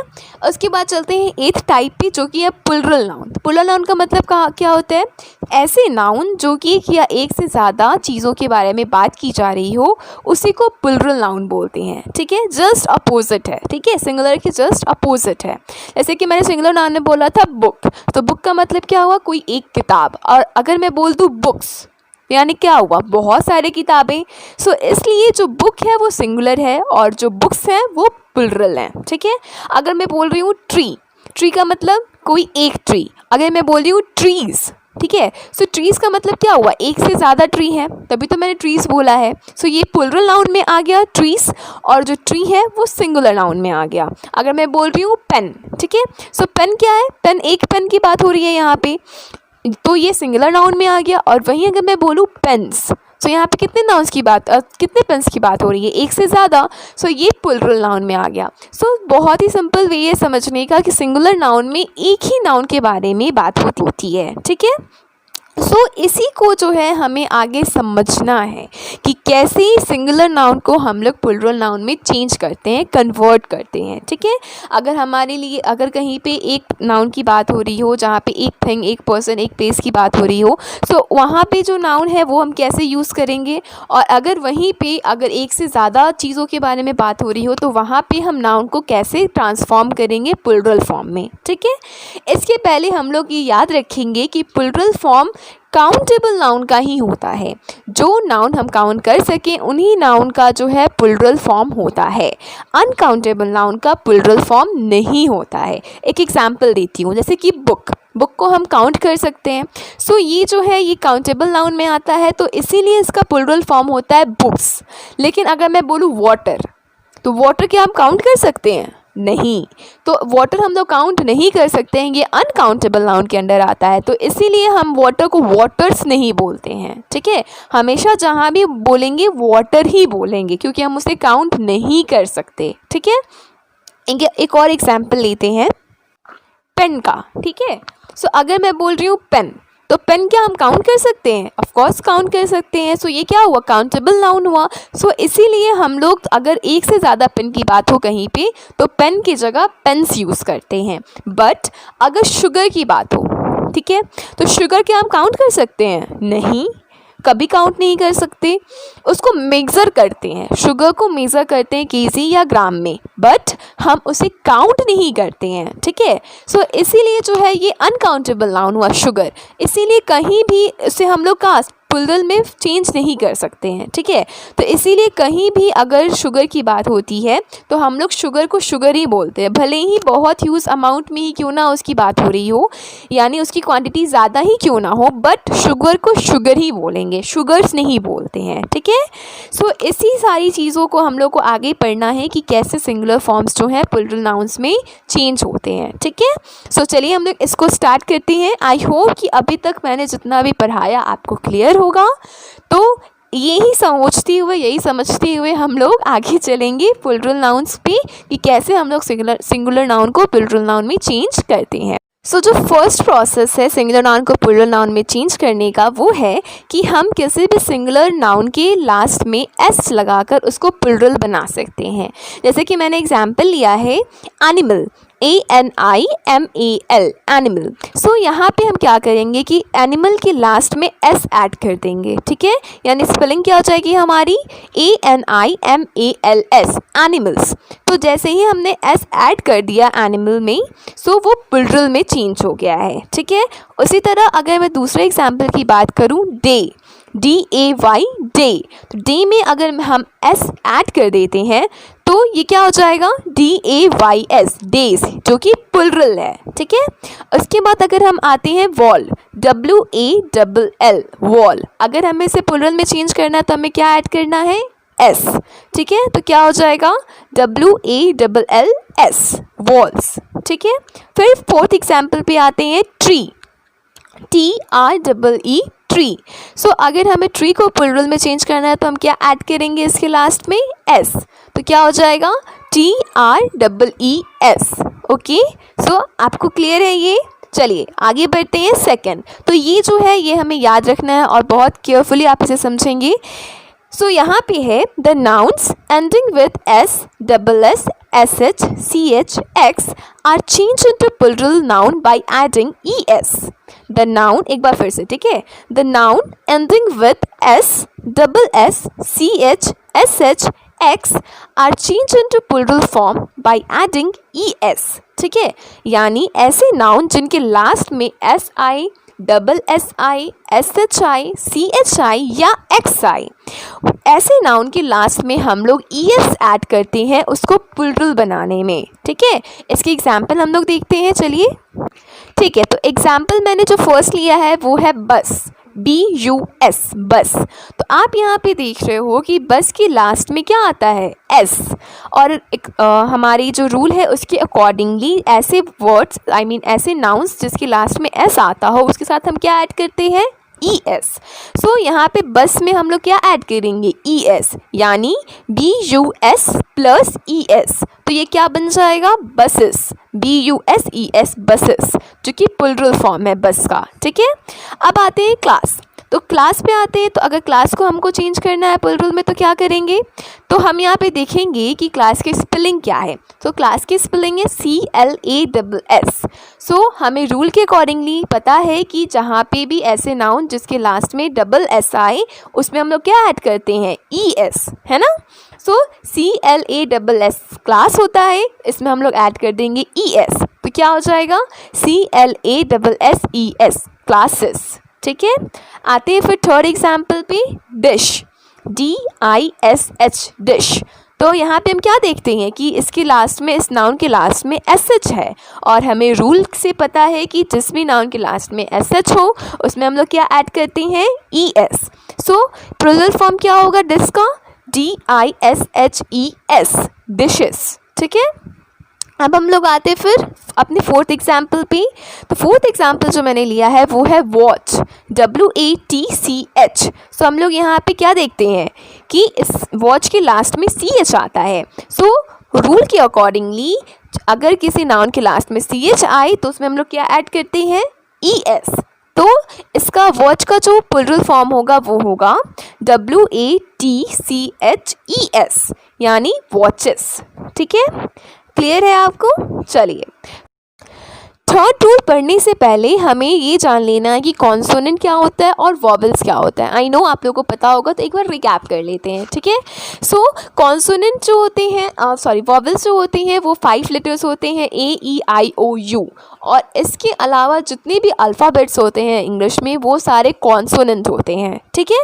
उसके बाद चलते हैं 8th टाइप पे, जो कि है प्लुरल नाउन। प्लुरल नाउन का मतलब क्या होता है? ऐसे नाउन जो कि एक या एक से ज़्यादा चीज़ों के बारे में बात की जा रही हो उसी को प्लुरल नाउन बोलते हैं, ठीक है। जस्ट अपोजिट है, ठीक है, सिंगुलर के जस्ट अपोजिट है। जैसे कि मैंने सिंगुलर नाउन में बोला था बुक, तो बुक का मतलब क्या हुआ? कोई एक किताब। और अगर मैं बोल दूँ बुक्स, यानी क्या हुआ? बहुत सारी किताबें। सो इसलिए जो बुक है वो सिंगुलर है और जो बुक्स हैं वो प्लुरल हैं, ठीक है। अगर मैं बोल रही हूँ ट्री, ट्री का मतलब कोई एक ट्री। अगर मैं बोल रही हूँ ट्रीज़, ठीक है, सो ट्रीज़ का मतलब क्या हुआ? एक से ज़्यादा ट्री है, तभी तो मैंने ट्रीज़ बोला है। सो ये प्लुरल नाउन में आ गया ट्रीज़, और जो ट्री है वो सिंगुलर नाउन में आ गया। अगर मैं बोल रही हूँ पेन, ठीक है, सो पेन क्या है? पेन, एक पेन की बात हो रही है यहाँ पे, तो ये सिंगुलर नाउन में आ गया। और वहीं अगर मैं बोलूँ पेन्स, तो यहाँ पे कितने नाउन्स की बात, कितने पेन्स की बात हो रही है? एक से ज़्यादा। सो ये प्लुरल नाउन में आ गया। सो बहुत ही सिंपल वे है समझने का कि सिंगुलर नाउन में एक ही नाउन के बारे में बात होती है, ठीक है। इसी को जो है हमें आगे समझना है कि कैसे सिंगुलर नाउन को हम लोग प्लूरल नाउन में चेंज करते हैं, कन्वर्ट करते हैं। ठीक है, अगर हमारे लिए अगर कहीं पे एक नाउन की बात हो रही हो, जहाँ पे एक थिंग, एक पर्सन, एक प्लेस की बात हो रही हो, सो वहाँ पे जो नाउन है वो हम कैसे यूज़ करेंगे। और अगर वहीं पे अगर एक से ज़्यादा चीज़ों के बारे में बात हो रही हो तो वहाँ पे हम नाउन को कैसे ट्रांसफॉर्म करेंगे प्लूरल फॉर्म में। ठीक है, इसके पहले हम लोग ये याद रखेंगे कि प्लूरल फॉर्म काउंटेबल नाउन का ही होता है। जो नाउन हम काउंट कर सकें उन्हीं नाउन का जो है प्लूरल फॉर्म होता है। अनकाउंटेबल नाउन का प्लूरल फॉर्म नहीं होता है। एक एग्जांपल देती हूँ, जैसे कि बुक को हम काउंट कर सकते हैं। सो ये जो है ये काउंटेबल नाउन में आता है, तो इसीलिए इसका प्लूरल फॉर्म होता है बुक्स। लेकिन अगर मैं बोलूँ वाटर, तो वाटर क्या हम काउंट कर सकते हैं? नहीं। तो वाटर हम लोग काउंट नहीं कर सकते हैं, ये अनकाउंटेबल नाउन के अंडर आता है। तो इसीलिए हम वाटर को वाटर्स नहीं बोलते हैं। ठीक है, हमेशा जहाँ भी बोलेंगे वाटर ही बोलेंगे, क्योंकि हम उसे काउंट नहीं कर सकते। ठीक है, एक और एग्जाम्पल लेते हैं पेन का। ठीक है, सो अगर मैं बोल रही हूँ पेन, तो पेन क्या हम काउंट कर सकते हैं? ऑफ कोर्स काउंट कर सकते हैं। सो ये क्या हुआ? काउंटेबल नाउन हुआ। सो इसीलिए हम लोग अगर एक से ज़्यादा पेन की बात हो कहीं पे, तो पेन की जगह पेन्स यूज़ करते हैं। बट अगर शुगर की बात हो, ठीक है, तो शुगर क्या हम काउंट कर सकते हैं? नहीं, कभी काउंट नहीं कर सकते। उसको मेज़र करते हैं, शुगर को मेज़र करते हैं केजी या ग्राम में, बट हम उसे काउंट नहीं करते हैं। ठीक है, सो इसीलिए जो है ये अनकाउंटेबल नाउन हुआ शुगर। इसीलिए कहीं भी उसे हम लोग का प्लूरल में चेंज नहीं कर सकते हैं। ठीक है, तो इसीलिए कहीं भी अगर शुगर की बात होती है तो हम लोग शुगर को शुगर ही बोलते हैं, भले ही बहुत ह्यूज अमाउंट में ही क्यों ना उसकी बात हो रही हो, यानी उसकी क्वांटिटी ज़्यादा ही क्यों ना हो, बट शुगर को शुगर ही बोलेंगे, शुगर्स नहीं बोलते हैं। ठीक है, सो इसी सारी चीज़ों को हम लोग को आगे पढ़ना है कि कैसे सिंगुलर फॉर्म्स जो हैं प्लूरल नाउन्स में चेंज होते हैं। ठीक है, सो चलिए हम लोग इसको स्टार्ट करते हैं। आई होप कि अभी तक मैंने जितना भी पढ़ाया आपको क्लियर होगा। तो यही समझते हुए, यही समझते हुए हम लोग आगे चलेंगे प्लूरल नाउन्स पे कि कैसे हम लोग सिंगुलर नाउन को प्लूरल नाउन में चेंज करते हैं। सो जो फर्स्ट प्रोसेस है सिंगुलर नाउन को प्लूरल नाउन में चेंज करने का, वो है कि हम किसी भी सिंगुलर नाउन के लास्ट में एस लगाकर उसको प्लूरल बना सकते हैं। जैसे कि मैंने एग्जाम्पल लिया है एनिमल, ANIMAL, एनिमल। सो यहाँ पे हम क्या करेंगे कि एनिमल के लास्ट में एस ऐड कर देंगे। ठीक है, यानी स्पेलिंग क्या हो जाएगी हमारी? ANIMALS, animals. तो जैसे ही हमने एस ऐड कर दिया एनिमल में, सो वो प्लूरल में चेंज हो गया है। ठीक है, उसी तरह अगर मैं दूसरे एग्जाम्पल की बात करूँ, डे, DAY, डे, तो डे में अगर हम एस ऐड कर देते हैं तो ये क्या हो जाएगा? DAYS, डेज, जो कि प्लूरल है। ठीक है, उसके बाद अगर हम आते हैं वॉल, WALL, वॉल, अगर हमें इसे प्लूरल में चेंज करना है तो हमें क्या ऐड करना है? S। ठीक है, तो क्या हो जाएगा? WALLS, walls. ठीक है, फिर फोर्थ एग्जाम्पल पे आते हैं ट्री, TREE, ट्री। सो अगर हमें ट्री को प्लूरल में चेंज करना है तो हम क्या ऐड करेंगे इसके लास्ट में? S। तो क्या हो जाएगा? TREES। ओके, सो आपको क्लियर है ये? चलिए आगे बढ़ते हैं सेकंड। तो ये जो है ये हमें याद रखना है और बहुत केयरफुली आप इसे समझेंगे। सो यहाँ पे है the nouns ending with S, SS, SH, CH, X are change into plural noun by adding ES। The noun, एक बार फिर से, ठीक है, the noun ending with S, SS, CH, SH, X are change into plural form by adding ES। ठीक है, यानी ऐसे नाउन जिनके लास्ट में SI, SSI, SHI, CHI या XI, ऐसे नाउन के लास्ट में हम लोग ES ऐड करते हैं उसको प्लूरल बनाने में। ठीक है, इसकी एग्जाम्पल हम लोग देखते हैं। चलिए, ठीक है, तो एग्जाम्पल मैंने जो फर्स्ट लिया है वो है बस, BUS, बस। तो आप यहाँ पे देख रहे हो कि बस की लास्ट में क्या आता है? S। और हमारी जो रूल है उसके अकॉर्डिंगली ऐसे वर्ड्स, ऐसे नाउन्स जिसके लास्ट में S आता हो उसके साथ हम क्या ऐड करते हैं? ES। सो यहाँ पे बस में हम लोग क्या ऐड करेंगे, ES, यानी BUS प्लस ES। तो ये क्या बन जाएगा, बसेस, BUSES, बसेस, जो कि प्लूरल फॉर्म है बस का। ठीक है, अब आते हैं क्लास। तो क्लास पे आते हैं, तो अगर क्लास को हमको चेंज करना है प्लूरल में तो क्या करेंगे, तो हम यहाँ पे देखेंगे कि क्लास की स्पेलिंग क्या है। तो क्लास की स्पेलिंग है CLASS। सो हमें रूल के अकॉर्डिंगली पता है कि जहाँ पे भी ऐसे नाउन जिसके लास्ट में डबल एस आए उसमें हम लोग क्या ऐड करते हैं, ES, है ना। सो CLASS क्लास होता है, इसमें हम लोग ऐड कर देंगे ES, तो क्या हो जाएगा CLASSES, क्लासेस। ठीक है, आते हैं फिर थर्ड एग्जाम्पल पे, डिश, DISH, डिश। तो यहाँ पे हम क्या देखते हैं कि इसके लास्ट में, इस नाउन के लास्ट में SH है, और हमें रूल से पता है कि जिस भी नाउन के लास्ट में SH हो उसमें हम लोग क्या ऐड करते हैं, ES। सो प्लूरल फॉर्म क्या होगा डिश का, DISHES, डिशेस। ठीक है, अब हम लोग आते फिर अपने फोर्थ एग्जाम्पल पे। तो फोर्थ एग्जाम्पल जो मैंने लिया है वो है वॉच, WATCH। सो हम लोग यहाँ पे क्या देखते हैं कि इस वॉच के लास्ट में CH आता है। सो रूल के अकॉर्डिंगली अगर किसी नाउन के लास्ट में CH आए तो उसमें हम लोग क्या ऐड करते हैं, ES। तो इसका वॉच का जो प्लूरल फॉर्म होगा वो होगा WATCHES, यानी वॉचेस। ठीक है, क्लियर है आपको। चलिए, थर्ड रूल पढ़ने से पहले हमें ये जान लेना है कि कॉन्सोनेंट क्या होता है और वॉवल्स क्या होता है। आई नो आप लोगों को पता होगा, तो एक बार रिकैप कर लेते हैं। ठीक है, सो कॉन्सोनेंट जो होते हैं, वॉवल्स जो होते हैं वो 5 लेटर्स होते हैं, AEIOU, और इसके अलावा जितने भी अल्फ़ाबेट्स होते हैं इंग्लिश में वो सारे कॉन्सोनेंट होते हैं। ठीक है,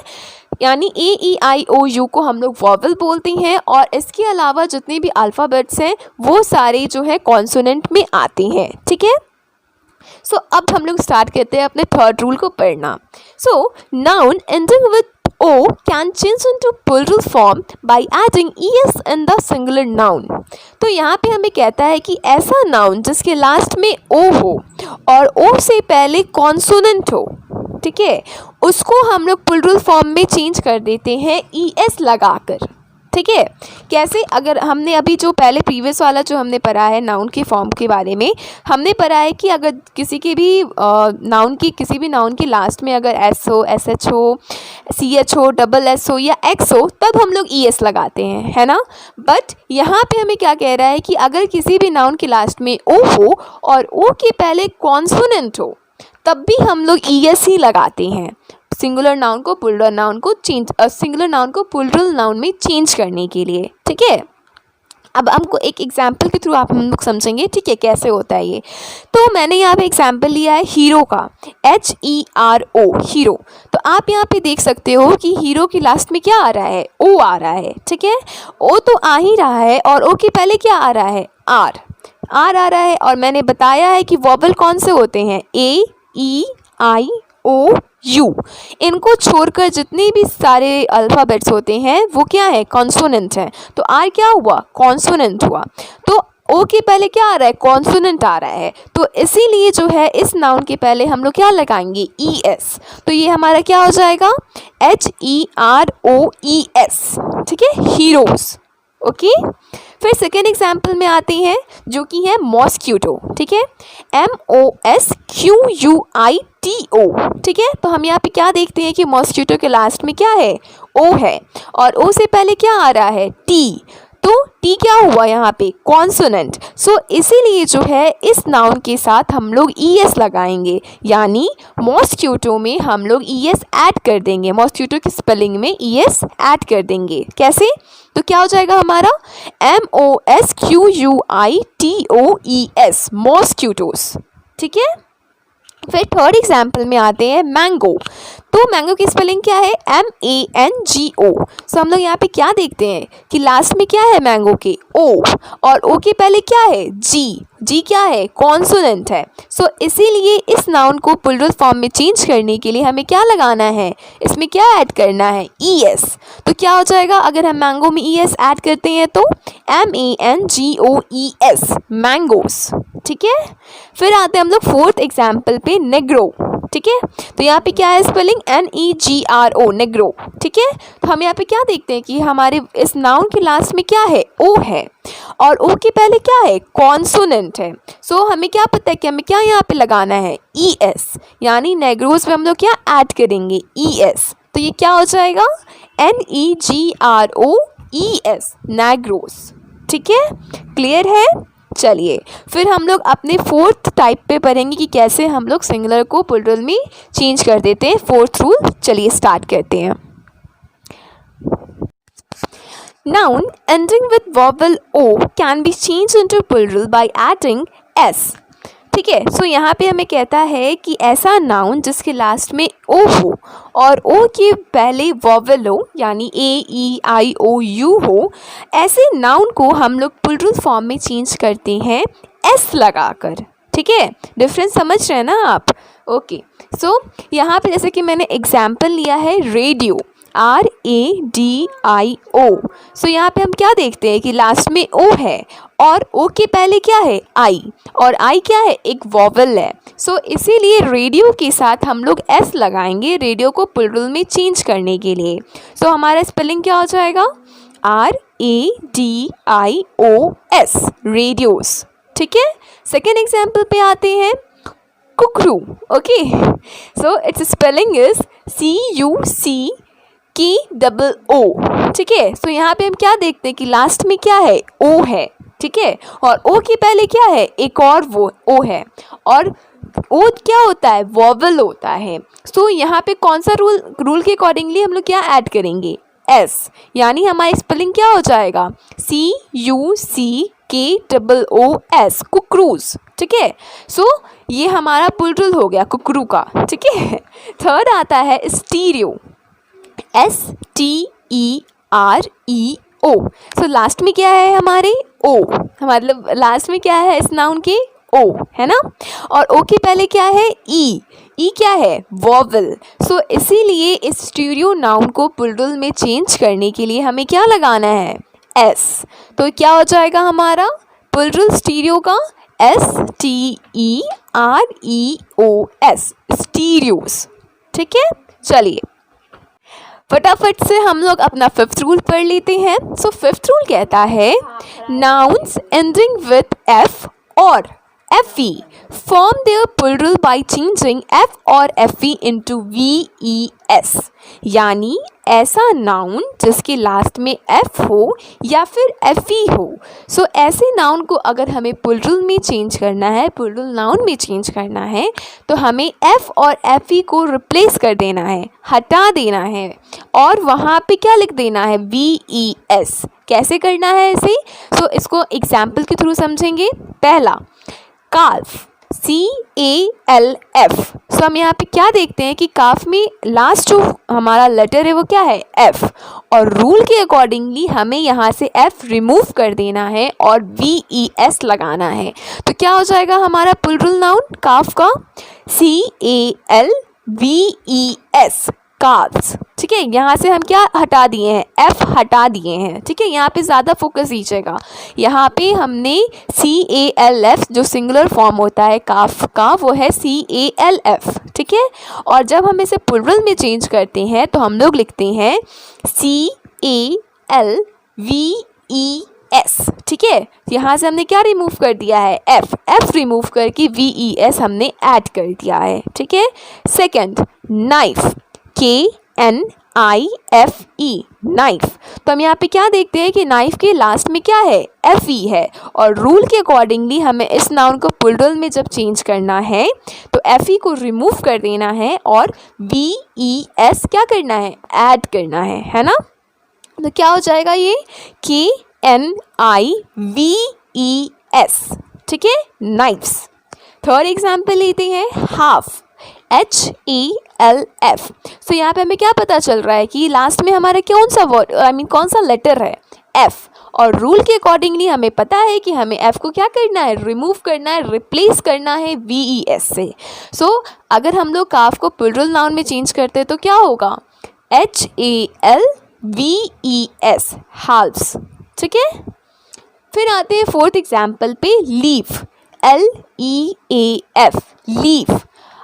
यानी AEIOU को हम लोग वॉवल बोलते हैं, और इसके अलावा जितने भी अल्फ़ाबेट्स हैं वो सारे जो है कॉन्सोनेंट में आते हैं। ठीक है, सो अब हम लोग स्टार्ट करते हैं अपने थर्ड रूल को पढ़ना। So noun ending with O can change into plural form by adding ES in the singular noun। तो यहाँ पे हमें कहता है कि ऐसा नाउन जिसके लास्ट में O हो और O से पहले कॉन्सोनेंट हो, ठीक है, उसको हम लोग प्लूरल फॉर्म में चेंज कर देते हैं ES लगाकर। ठीक है, कैसे, अगर हमने अभी जो पहले प्रीवियस वाला जो हमने पढ़ा है नाउन के फॉर्म के बारे में, हमने पढ़ा है कि अगर किसी के भी नाउन की, किसी भी नाउन के लास्ट में अगर S हो, SH हो, CH हो, डबल S हो या X हो, तब हम लोग ES लगाते हैं, है ना। बट यहाँ पे हमें क्या कह रहा है कि अगर किसी भी नाउन के लास्ट में O हो और O के पहले कॉन्सोनेंट हो तब भी हम लोग ES ही लगाते हैं, सिंगुलर नाउन को प्लूरल नाउन को चेंज, सिंगुलर नाउन को प्लूरल नाउन में चेंज करने के लिए। ठीक है, अब हमको एक एग्जाम्पल के थ्रू आप हम लोग समझेंगे, ठीक है, कैसे होता है ये। तो मैंने यहाँ पे एग्जाम्पल लिया है हीरो का, HERO, हीरो। तो आप यहाँ पे देख सकते हो कि हीरो की लास्ट में क्या आ रहा है, O आ रहा है। ठीक है, O तो आ ही रहा है, और O के पहले क्या आ रहा है, R आ रहा है। और मैंने बताया है कि वॉवल कौन से होते हैं, AEIOU। इनको छोड़कर जितने भी सारे अल्फ़ाबेट्स होते हैं वो क्या है, कॉन्सोनेंट हैं। तो R क्या हुआ, कॉन्सोनेंट हुआ। तो O के पहले क्या आ रहा है, कॉन्सोनेंट आ रहा है। तो इसीलिए जो है इस नाउन के पहले हम लोग क्या लगाएंगे, ES। तो ये हमारा क्या हो जाएगा, HEROES। ठीक है, हीरोज़। ओके, फिर सेकेंड एग्जाम्पल में आते हैं जो कि है मॉस्क्यूटो। ठीक है, MOSQUITO। ठीक है, तो हम यहाँ पे क्या देखते हैं कि मॉस्क्यूटो के लास्ट में क्या है, O है, और O से पहले क्या आ रहा है, T। तो T क्या हुआ यहाँ पे, कॉन्सोनेंट। सो इसीलिए जो है इस नाउन के साथ हम लोग ES लगाएंगे, यानी मॉस्क्यूटो में हम लोग ES ऐड कर देंगे, मॉस्क्यूटो की स्पेलिंग में ES ऐड कर देंगे। कैसे, तो क्या हो जाएगा हमारा MOSQUITOES, मॉस्क्यूटोस। ठीक है, फिर थर्ड एग्जाम्पल में आते हैं मैंगो। तो मैंगो की स्पेलिंग क्या है, MANGO। सो हम लोग यहाँ पे क्या देखते हैं कि लास्ट में क्या है मैंगो के, O, और O के पहले क्या है, G क्या है, कॉन्सोनेंट है। सो इसीलिए इस नाउन को प्लूरल फॉर्म में चेंज करने के लिए हमें क्या लगाना है, इसमें क्या ऐड करना है, ES। तो क्या हो जाएगा, अगर हम मैंगो में ES ऐड करते हैं तो MANGOES, मैंगोस। ठीक है, फिर आते हैं हम लोग फोर्थ एग्जाम्पल पे, नेग्रो। ठीक है। तो यहाँ पे क्या है स्पेलिंग NEGRO, नेग्रो, ठीक है। तो हम यहाँ पे क्या देखते हैं कि हमारे इस नाउन के लास्ट में क्या है, ओ है, और ओ के पहले क्या है, कॉन्सोनेंट है। सो हमें क्या पता है कि हमें क्या यहाँ पे लगाना है, ES, यानी नेग्रोस पे हम लोग क्या ऐड करेंगे, ES। तो ये क्या हो जाएगा, NEGROES, नेग्रोस, ठीक है। क्लियर है। चलिए फिर हम लोग अपने फोर्थ टाइप पे पढ़ेंगे कि कैसे हम लोग सिंगुलर को प्लूरल में चेंज कर देते हैं। फोर्थ रूल, चलिए स्टार्ट करते हैं। Noun ending with vowel O can be changed into plural by adding S, ठीक है। सो यहाँ पे हमें कहता है कि ऐसा नाउन जिसके लास्ट में ओ हो और ओ के पहले वॉवल हो, यानी AEIOU हो, ऐसे नाउन को हम लोग प्लूरल फॉर्म में चेंज करते हैं एस लगाकर, ठीक है। डिफरेंस समझ रहे हैं ना आप, ओके। सो यहाँ पे जैसे कि मैंने एग्जाम्पल लिया है रेडियो, RADIO। सो यहाँ पे हम क्या देखते हैं कि लास्ट में ओ है और ओ के पहले क्या है, आई, और आई क्या है, एक वॉवल है। सो इसीलिए रेडियो के साथ हम लोग एस लगाएंगे रेडियो को प्लूरल में चेंज करने के लिए। सो हमारा स्पेलिंग क्या हो जाएगा, RADIOS, रेडियोस, ठीक है। सेकेंड एग्जाम्पल पे आते हैं, Kukru, okay. So it's spelling is CUCKOO, ठीक है। सो यहाँ पे हम क्या देखते हैं कि लास्ट में क्या है, ओ है, ठीक है, और ओ के पहले क्या है, एक और वो ओ है, और ओ क्या होता है, वॉवल होता है। सो यहाँ पे कौन सा रूल के अकॉर्डिंगली हम लोग क्या ऐड करेंगे, एस, यानी हमारी स्पेलिंग क्या हो जाएगा, CUCKOOS, कुकरूज, ठीक है। सो ये हमारा प्लूरल हो गया कुकरू का, ठीक है। थर्ड आता है स्टीरियो, STEREO। सो लास्ट में क्या है हमारे, ओ, मतलब लास्ट में क्या है इस नाउन के, ओ है ना, और ओ के पहले क्या है, ई क्या है, वॉवल। सो इसीलिए इस स्टीरियो नाउन को प्लूरल में चेंज करने के लिए हमें क्या लगाना है, एस। तो क्या हो जाएगा हमारा प्लूरल स्टीरियो का, STEREOS, स्टीरियोस, ठीक है। चलिए फटाफट से हम लोग अपना फिफ्थ रूल पढ़ लेते हैं। सो फिफ्थ रूल कहता है, नाउन्स एंडिंग विथ एफ और FE form their plural by changing F और FE into VES, यानी ऐसा नाउन जिसके लास्ट में F हो या फिर FE हो। सो ऐसे नाउन को अगर हमें प्लूरल में चेंज करना है, प्लूरल नाउन में चेंज करना है, तो हमें F और FE को रिप्लेस कर देना है, हटा देना है, और वहाँ पे क्या लिख देना है, VES। कैसे करना है इसे, सो इसको एग्जाम्पल के थ्रू समझेंगे। पहला काल्फ, CALF। सो हम यहाँ पे क्या देखते हैं कि काफ में लास्ट जो हमारा लेटर है वो क्या है, F, और रूल के अकॉर्डिंगली हमें यहाँ से F रिमूव कर देना है और VES लगाना है। तो क्या हो जाएगा हमारा प्लूरल नाउन काफ का, CALVES, काल्व्स, ठीक है। यहाँ से हम क्या हटा दिए हैं, F हटा दिए हैं, ठीक है। यहाँ पे ज़्यादा फोकस दीजिएगा, यहाँ पे हमने CALF जो सिंगुलर फॉर्म होता है काफ का, वो है CALF, ठीक है। और जब हम इसे प्लूरल में चेंज करते हैं तो हम लोग लिखते हैं CALVES, ठीक है। यहाँ से हमने क्या रिमूव कर दिया है, F रिमूव करके VES हमने ऐड कर दिया है, ठीक है। Second knife, KNIFE, knife. तो हम यहाँ पे क्या देखते हैं कि नाइफ के लास्ट में क्या है, FE है, और रूल के अकॉर्डिंगली हमें इस नाउन को प्लूरल में जब चेंज करना है तो FE को रिमूव कर देना है और VES क्या करना है, ऐड करना है ना। तो क्या हो जाएगा ये, KNIVES, ठीक है, नाइफ्स। थर्ड एग्जाम्पल लेते हैं, हाफ, HALF। सो यहाँ पे हमें क्या पता चल रहा है कि लास्ट में हमारा कौन सा वर्ड, कौन सा लेटर है, F, और रूल के अकॉर्डिंगली हमें पता है कि हमें F को क्या करना है, रिमूव करना है, रिप्लेस करना है VES से। सो अगर हम लोग काफ को प्लूरल नाउन में चेंज करते हैं तो क्या होगा, HALVES, हाल्व्स, ठीक है। फिर आते हैं फोर्थ एग्जाम्पल पे, लीफ, LEAF, लीफ।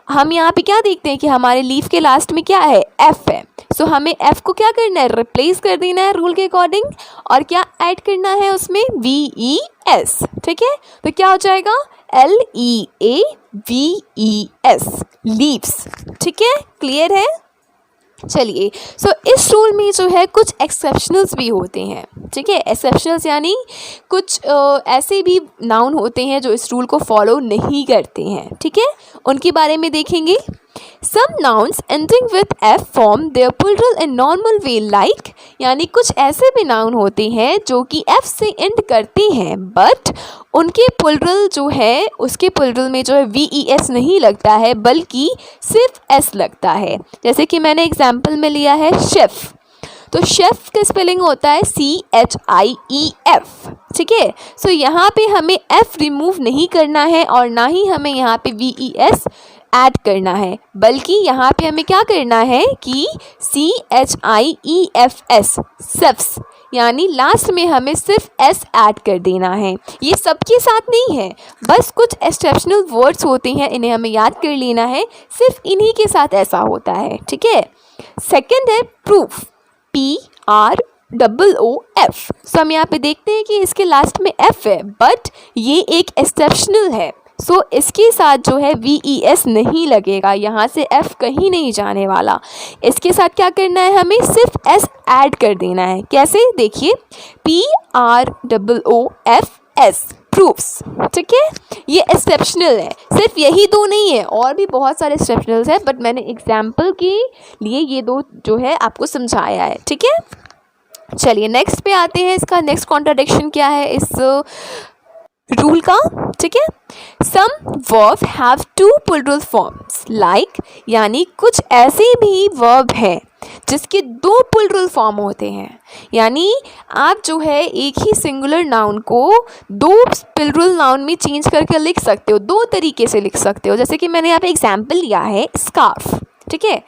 हम यहाँ पे क्या देखते हैं कि हमारे लीफ के लास्ट में क्या है, एफ है। सो हमें एफ को क्या करना है, रिप्लेस कर देना है रूल के अकॉर्डिंग, और क्या ऐड करना है उसमें, वी ई एस। ठीक है, तो क्या हो जाएगा, LEAVES, लीव्स। ठीक है, क्लियर है। चलिए, सो इस रूल में जो है कुछ एक्सेप्शनल्स भी होते हैं। ठीक है, एक्सेप्शनल्स यानी कुछ ऐसे भी नाउन होते हैं जो इस रूल को फॉलो नहीं करते हैं। ठीक है, उनके बारे में देखेंगे। Some nouns ending with F form their plural in normal way like, यानी कुछ ऐसे भी नाउन होते हैं जो कि F से एंड करते हैं, बट उनके प्लुरल जो है उसके प्लुरल में जो है VES नहीं लगता है बल्कि सिर्फ S लगता है। जैसे कि मैंने एग्जाम्पल में लिया है शेफ़, तो शेफ़ का स्पेलिंग होता है CHIEF। ठीक है, सो यहाँ पे हमें F रिमूव नहीं करना है और ना ही हमें यहाँ पे VES ऐड करना है, बल्कि यहाँ पे हमें क्या करना है कि CHIEFS, सेफ्स, यानी लास्ट में हमें सिर्फ S ऐड कर देना है। ये सबके साथ नहीं है, बस कुछ एक्सेप्शनल वर्ड्स होते हैं, इन्हें हमें याद कर लेना है, सिर्फ इन्हीं के साथ ऐसा होता है। ठीक है, सेकंड है प्रूफ, PROOF। सो हम यहाँ पे देखते हैं कि इसके लास्ट में F है, बट ये एक एक्सेप्शनल है, सो इसके साथ जो है VES नहीं लगेगा, यहाँ से F कहीं नहीं जाने वाला। इसके साथ क्या करना है, हमें सिर्फ S ऐड कर देना है। कैसे, देखिए, PROOFS, प्रूफ्स। ठीक है, ये एक्सेप्शनल है, सिर्फ यही दो नहीं है, और भी बहुत सारे एक्सेप्शनल्स हैं, बट मैंने एग्जाम्पल के लिए ये दो जो है आपको समझाया है। ठीक है, चलिए नेक्स्ट पे आते हैं। इसका नेक्स्ट कॉन्ट्राडिक्शन क्या है इस रूल का। ठीक है, some verb have two plural forms like, यानी कुछ ऐसे भी वर्ब हैं जिसके दो प्लुरल फॉर्म होते हैं, यानी आप जो है एक ही सिंगुलर नाउन को दो प्लुरल नाउन में चेंज करके लिख सकते हो, दो तरीके से लिख सकते हो। जैसे कि मैंने यहाँ पे एग्जाम्पल लिया है स्कार्फ। ठीक है,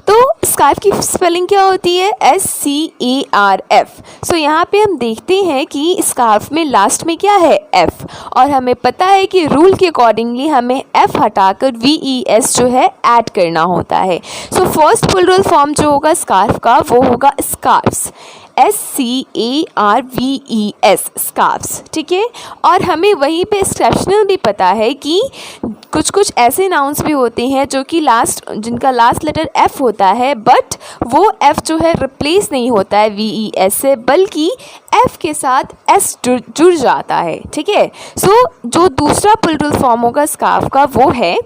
तो स्कार्फ की स्पेलिंग क्या होती है, SCARF। सो यहाँ पे हम देखते हैं कि स्कार्फ में लास्ट में क्या है, F, और हमें पता है कि रूल के अकॉर्डिंगली हमें F हटाकर VES जो है ऐड करना होता है। सो फर्स्ट प्लुरल फॉर्म जो होगा स्कार्फ का वो होगा स्कार्फ्स, SCARVES, स्कार्फ्स। ठीक है, और हमें वहीं पे एक्सेप्शनल भी पता है कि कुछ कुछ ऐसे नाउन्स भी होते हैं जो कि जिनका लास्ट लेटर F होता है, बट वो F जो है रिप्लेस नहीं होता है VES से, बल्कि F के साथ S जुड़ जाता है। ठीक है, सो जो दूसरा प्लुरल फॉर्म होगा स्कार्फ का वो है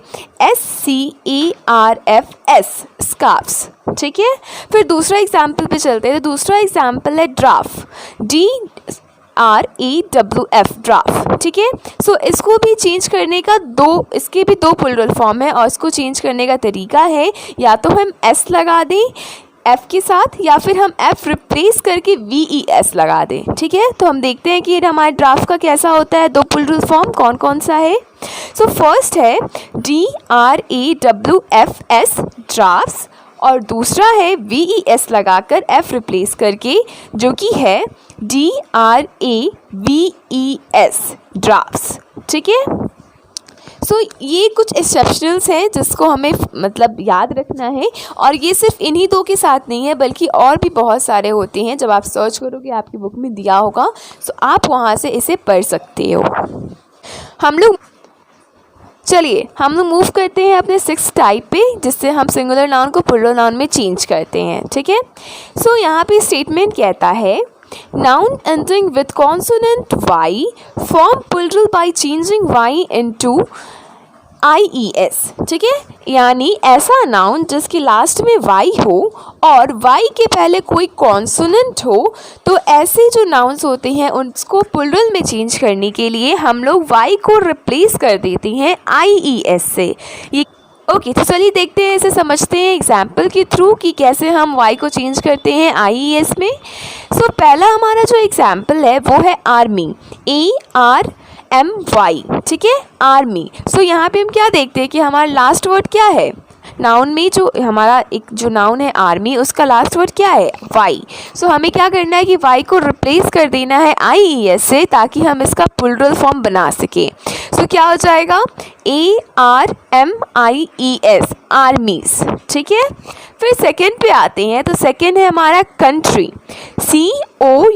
SCARFS, स्कार्फ्स। ठीक है, फिर दूसरा एग्जाम्पल पे चलते हैं। तो दूसरा एग्जाम्पल है ड्राफ्ट, DRAWF, ड्राफ्ट। ठीक है, सो इसको भी चेंज करने का इसके भी दो प्लुरल फॉर्म है, और इसको चेंज करने का तरीका है या तो हम S लगा दें F के साथ, या फिर हम F रिप्लेस करके VES लगा दें। ठीक है, तो हम देखते हैं कि हमारे ड्राफ्ट का कैसा होता है, दो प्लुरल फॉर्म कौन कौन सा है। सो फर्स्ट है DRAWFS, ड्राफ्ट्स, और दूसरा है VES लगाकर F रिप्लेस करके जो कि है DRAVES, ड्राफ्ट्स। ठीक है, सो ये कुछ एक्सेप्शनल्स हैं जिसको हमें मतलब याद रखना है, और ये सिर्फ इन्हीं दो के साथ नहीं है बल्कि और भी बहुत सारे होते हैं। जब आप सर्च करोगे आपकी बुक में दिया होगा, सो आप वहाँ से इसे पढ़ सकते हो। चलिए हम लोग मूव करते हैं अपने 6th टाइप पे, जिससे हम सिंगुलर नाउन को प्लुरल नाउन में चेंज करते हैं। ठीक है, सो यहाँ पे स्टेटमेंट कहता है noun ending with consonant Y form plural by changing Y into IES। ठीक है, यानी ऐसा नाउन जिसके लास्ट में Y हो और Y के पहले कोई कॉन्सोनेंट हो, तो ऐसे जो नाउन्स होते हैं उनको प्लुरल में चेंज करने के लिए हम लोग Y को रिप्लेस कर देते हैं IES से। ये ओके, तो चलिए देखते हैं, इसे समझते हैं एग्जाम्पल के थ्रू कि कैसे हम Y को चेंज करते हैं IES में। सो पहला हमारा जो एग्जाम्पल है वो है आर्मी, ARMY। ठीक है, आर्मी। सो यहाँ पे हम क्या देखते हैं कि हमारा लास्ट वर्ड क्या है, नाउन में जो हमारा एक जो नाउन है आर्मी, उसका लास्ट वर्ड क्या है? वाई। सो हमें क्या करना है कि वाई को रिप्लेस कर देना है IES से, ताकि हम इसका प्लूरल फॉर्म बना सके। सो क्या हो जाएगा? ARMIES, आर्मीज। ठीक है, फिर सेकेंड पे आते हैं। तो सेकेंड है हमारा कंट्री, COUNTRY।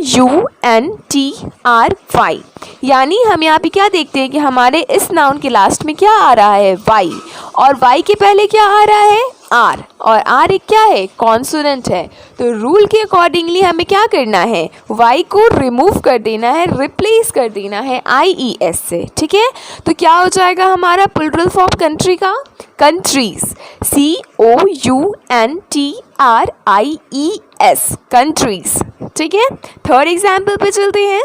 यानी हम यहाँ पे क्या देखते हैं कि हमारे इस नाउन के लास्ट में क्या आ रहा है? वाई, और वाई के पहले क्या आ रहा है? आर, और आर एक क्या है? कॉन्सोनेंट है। तो रूल के अकॉर्डिंगली हमें क्या करना है? वाई को रिमूव कर देना है, रिप्लेस कर देना है IES से। ठीक है, तो क्या हो जाएगा हमारा प्लूरल फॉर्म कंट्री का? Countries, COUNTRIES, countries. ठीक है, थर्ड एग्जाम्पल पे चलते हैं।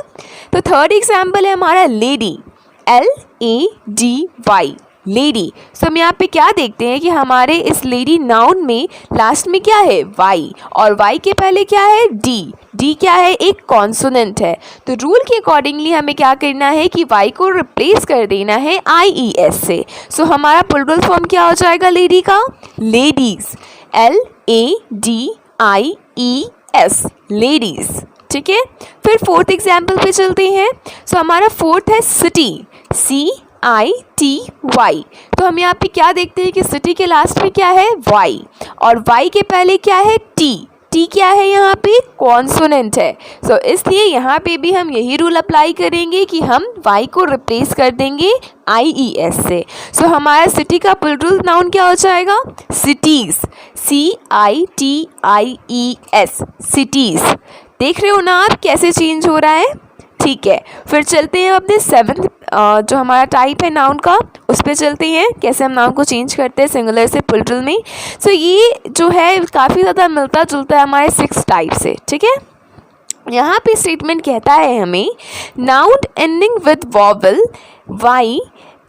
तो थर्ड एग्जाम्पल है हमारा लेडी, LADY, लेडी। सो हम यहाँ पे क्या देखते हैं कि हमारे इस लेडी नाउन में लास्ट में क्या है? वाई, और वाई के पहले क्या है? डी। डी क्या है? एक कॉन्सोनेंट है। तो रूल के अकॉर्डिंगली हमें क्या करना है कि वाई को रिप्लेस कर देना है IES से। सो हमारा प्लूरल फॉर्म क्या हो जाएगा लेडी का? Ladies, LADIES, ladies. ठीक है, फिर फोर्थ एग्जाम्पल पे चलते हैं। सो हमारा फोर्थ है सिटी, CITY। तो हम यहाँ पे क्या देखते हैं कि सिटी के लास्ट में क्या है? वाई, और वाई के पहले क्या है? टी। टी क्या है यहाँ पे? कॉन्सोनेंट है। सो इसलिए यहाँ पे भी हम यही रूल अप्लाई करेंगे कि हम वाई को रिप्लेस कर देंगे IES से। सो हमारा सिटी का प्लूरल नाउन क्या हो जाएगा? Cities, CITIES, cities. देख रहे हो ना आप कैसे चेंज हो रहा है? ठीक है, फिर चलते हैं अपने सेवन्थ जो हमारा टाइप है नाउन का, उस पर चलते हैं, कैसे हम नाउन को चेंज करते हैं सिंगुलर से प्लूरल में। सो ये जो है काफ़ी ज़्यादा मिलता जुलता है हमारे 6 टाइप से। ठीक है, यहाँ पे स्टेटमेंट कहता है हमें noun ending with vowel Y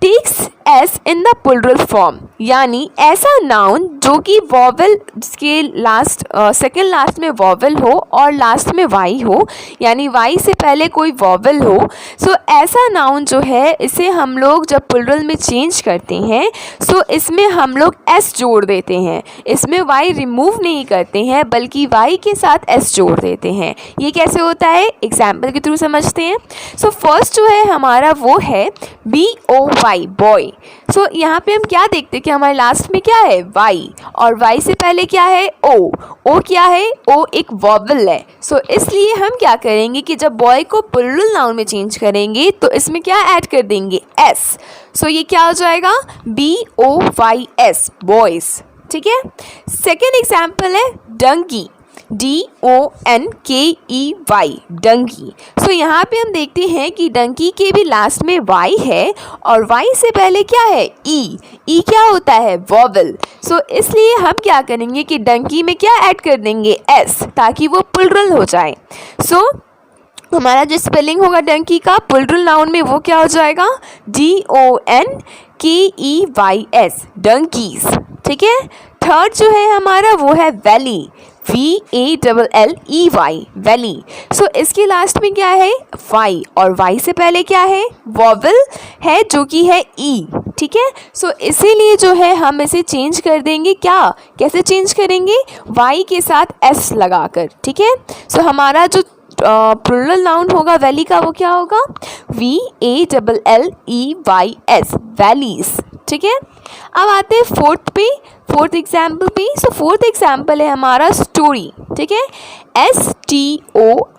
takes S in the plural form, यानी ऐसा नाउन जो कि वॉवल के लास्ट सेकेंड लास्ट में वॉवल हो और लास्ट में वाई हो, यानी वाई से पहले कोई वॉवल हो। सो ऐसा नाउन जो है इसे हम लोग जब प्लूरल में चेंज करते हैं सो इसमें हम लोग एस जोड़ देते हैं। इसमें वाई रिमूव नहीं करते हैं बल्कि वाई के साथ एस जोड़ देते हैं। ये कैसे होता है? एग्जाम्पल के थ्रू समझते हैं। सो फर्स्ट जो है हमारा वो है BOY, बॉय। सो यहाँ पे हम क्या देखते हैं कि हमारे लास्ट में क्या है? वाई, और वाई से पहले क्या है? ओ। ओ क्या है? ओ एक वॉवल है। सो इसलिए हम क्या करेंगे कि जब बॉय को प्लूरल नाउन में चेंज करेंगे तो इसमें क्या ऐड कर देंगे? एस। सो ये क्या हो जाएगा? BOYS, boys. ठीक है, सेकेंड एग्जाम्पल है डंकी, DONKEY, डंकी। सो यहाँ पे हम देखते हैं कि डंकी के भी लास्ट में वाई है और वाई से पहले क्या है? ई। ई क्या होता है? वॉवल। सो इसलिए हम क्या करेंगे कि डंकी में क्या ऐड कर देंगे? एस, ताकि वो प्लूरल हो जाए। सो हमारा जो स्पेलिंग होगा डंकी का प्लूरल नाउन में वो क्या हो जाएगा? DONKEYS, donkeys. ठीक है, थर्ड जो है हमारा वो है वैली, VALLEY, वैली। सो इसके लास्ट में क्या है? वाई, और वाई से पहले क्या है? वॉवल है जो कि है ई। ठीक है, सो इसीलिए जो है हम इसे चेंज कर देंगे। क्या, कैसे चेंज करेंगे? वाई के साथ एस लगाकर। ठीक है, सो हमारा जो प्लूरल नाउन होगा वैली का वो क्या होगा? VALLEYS, valleys. ठीक है, अब आते हैं फोर्थ पे, फोर्थ एग्जाम्पल पे। सो फोर्थ एग्जाम्पल है हमारा स्टोरी। ठीक है, STOREY,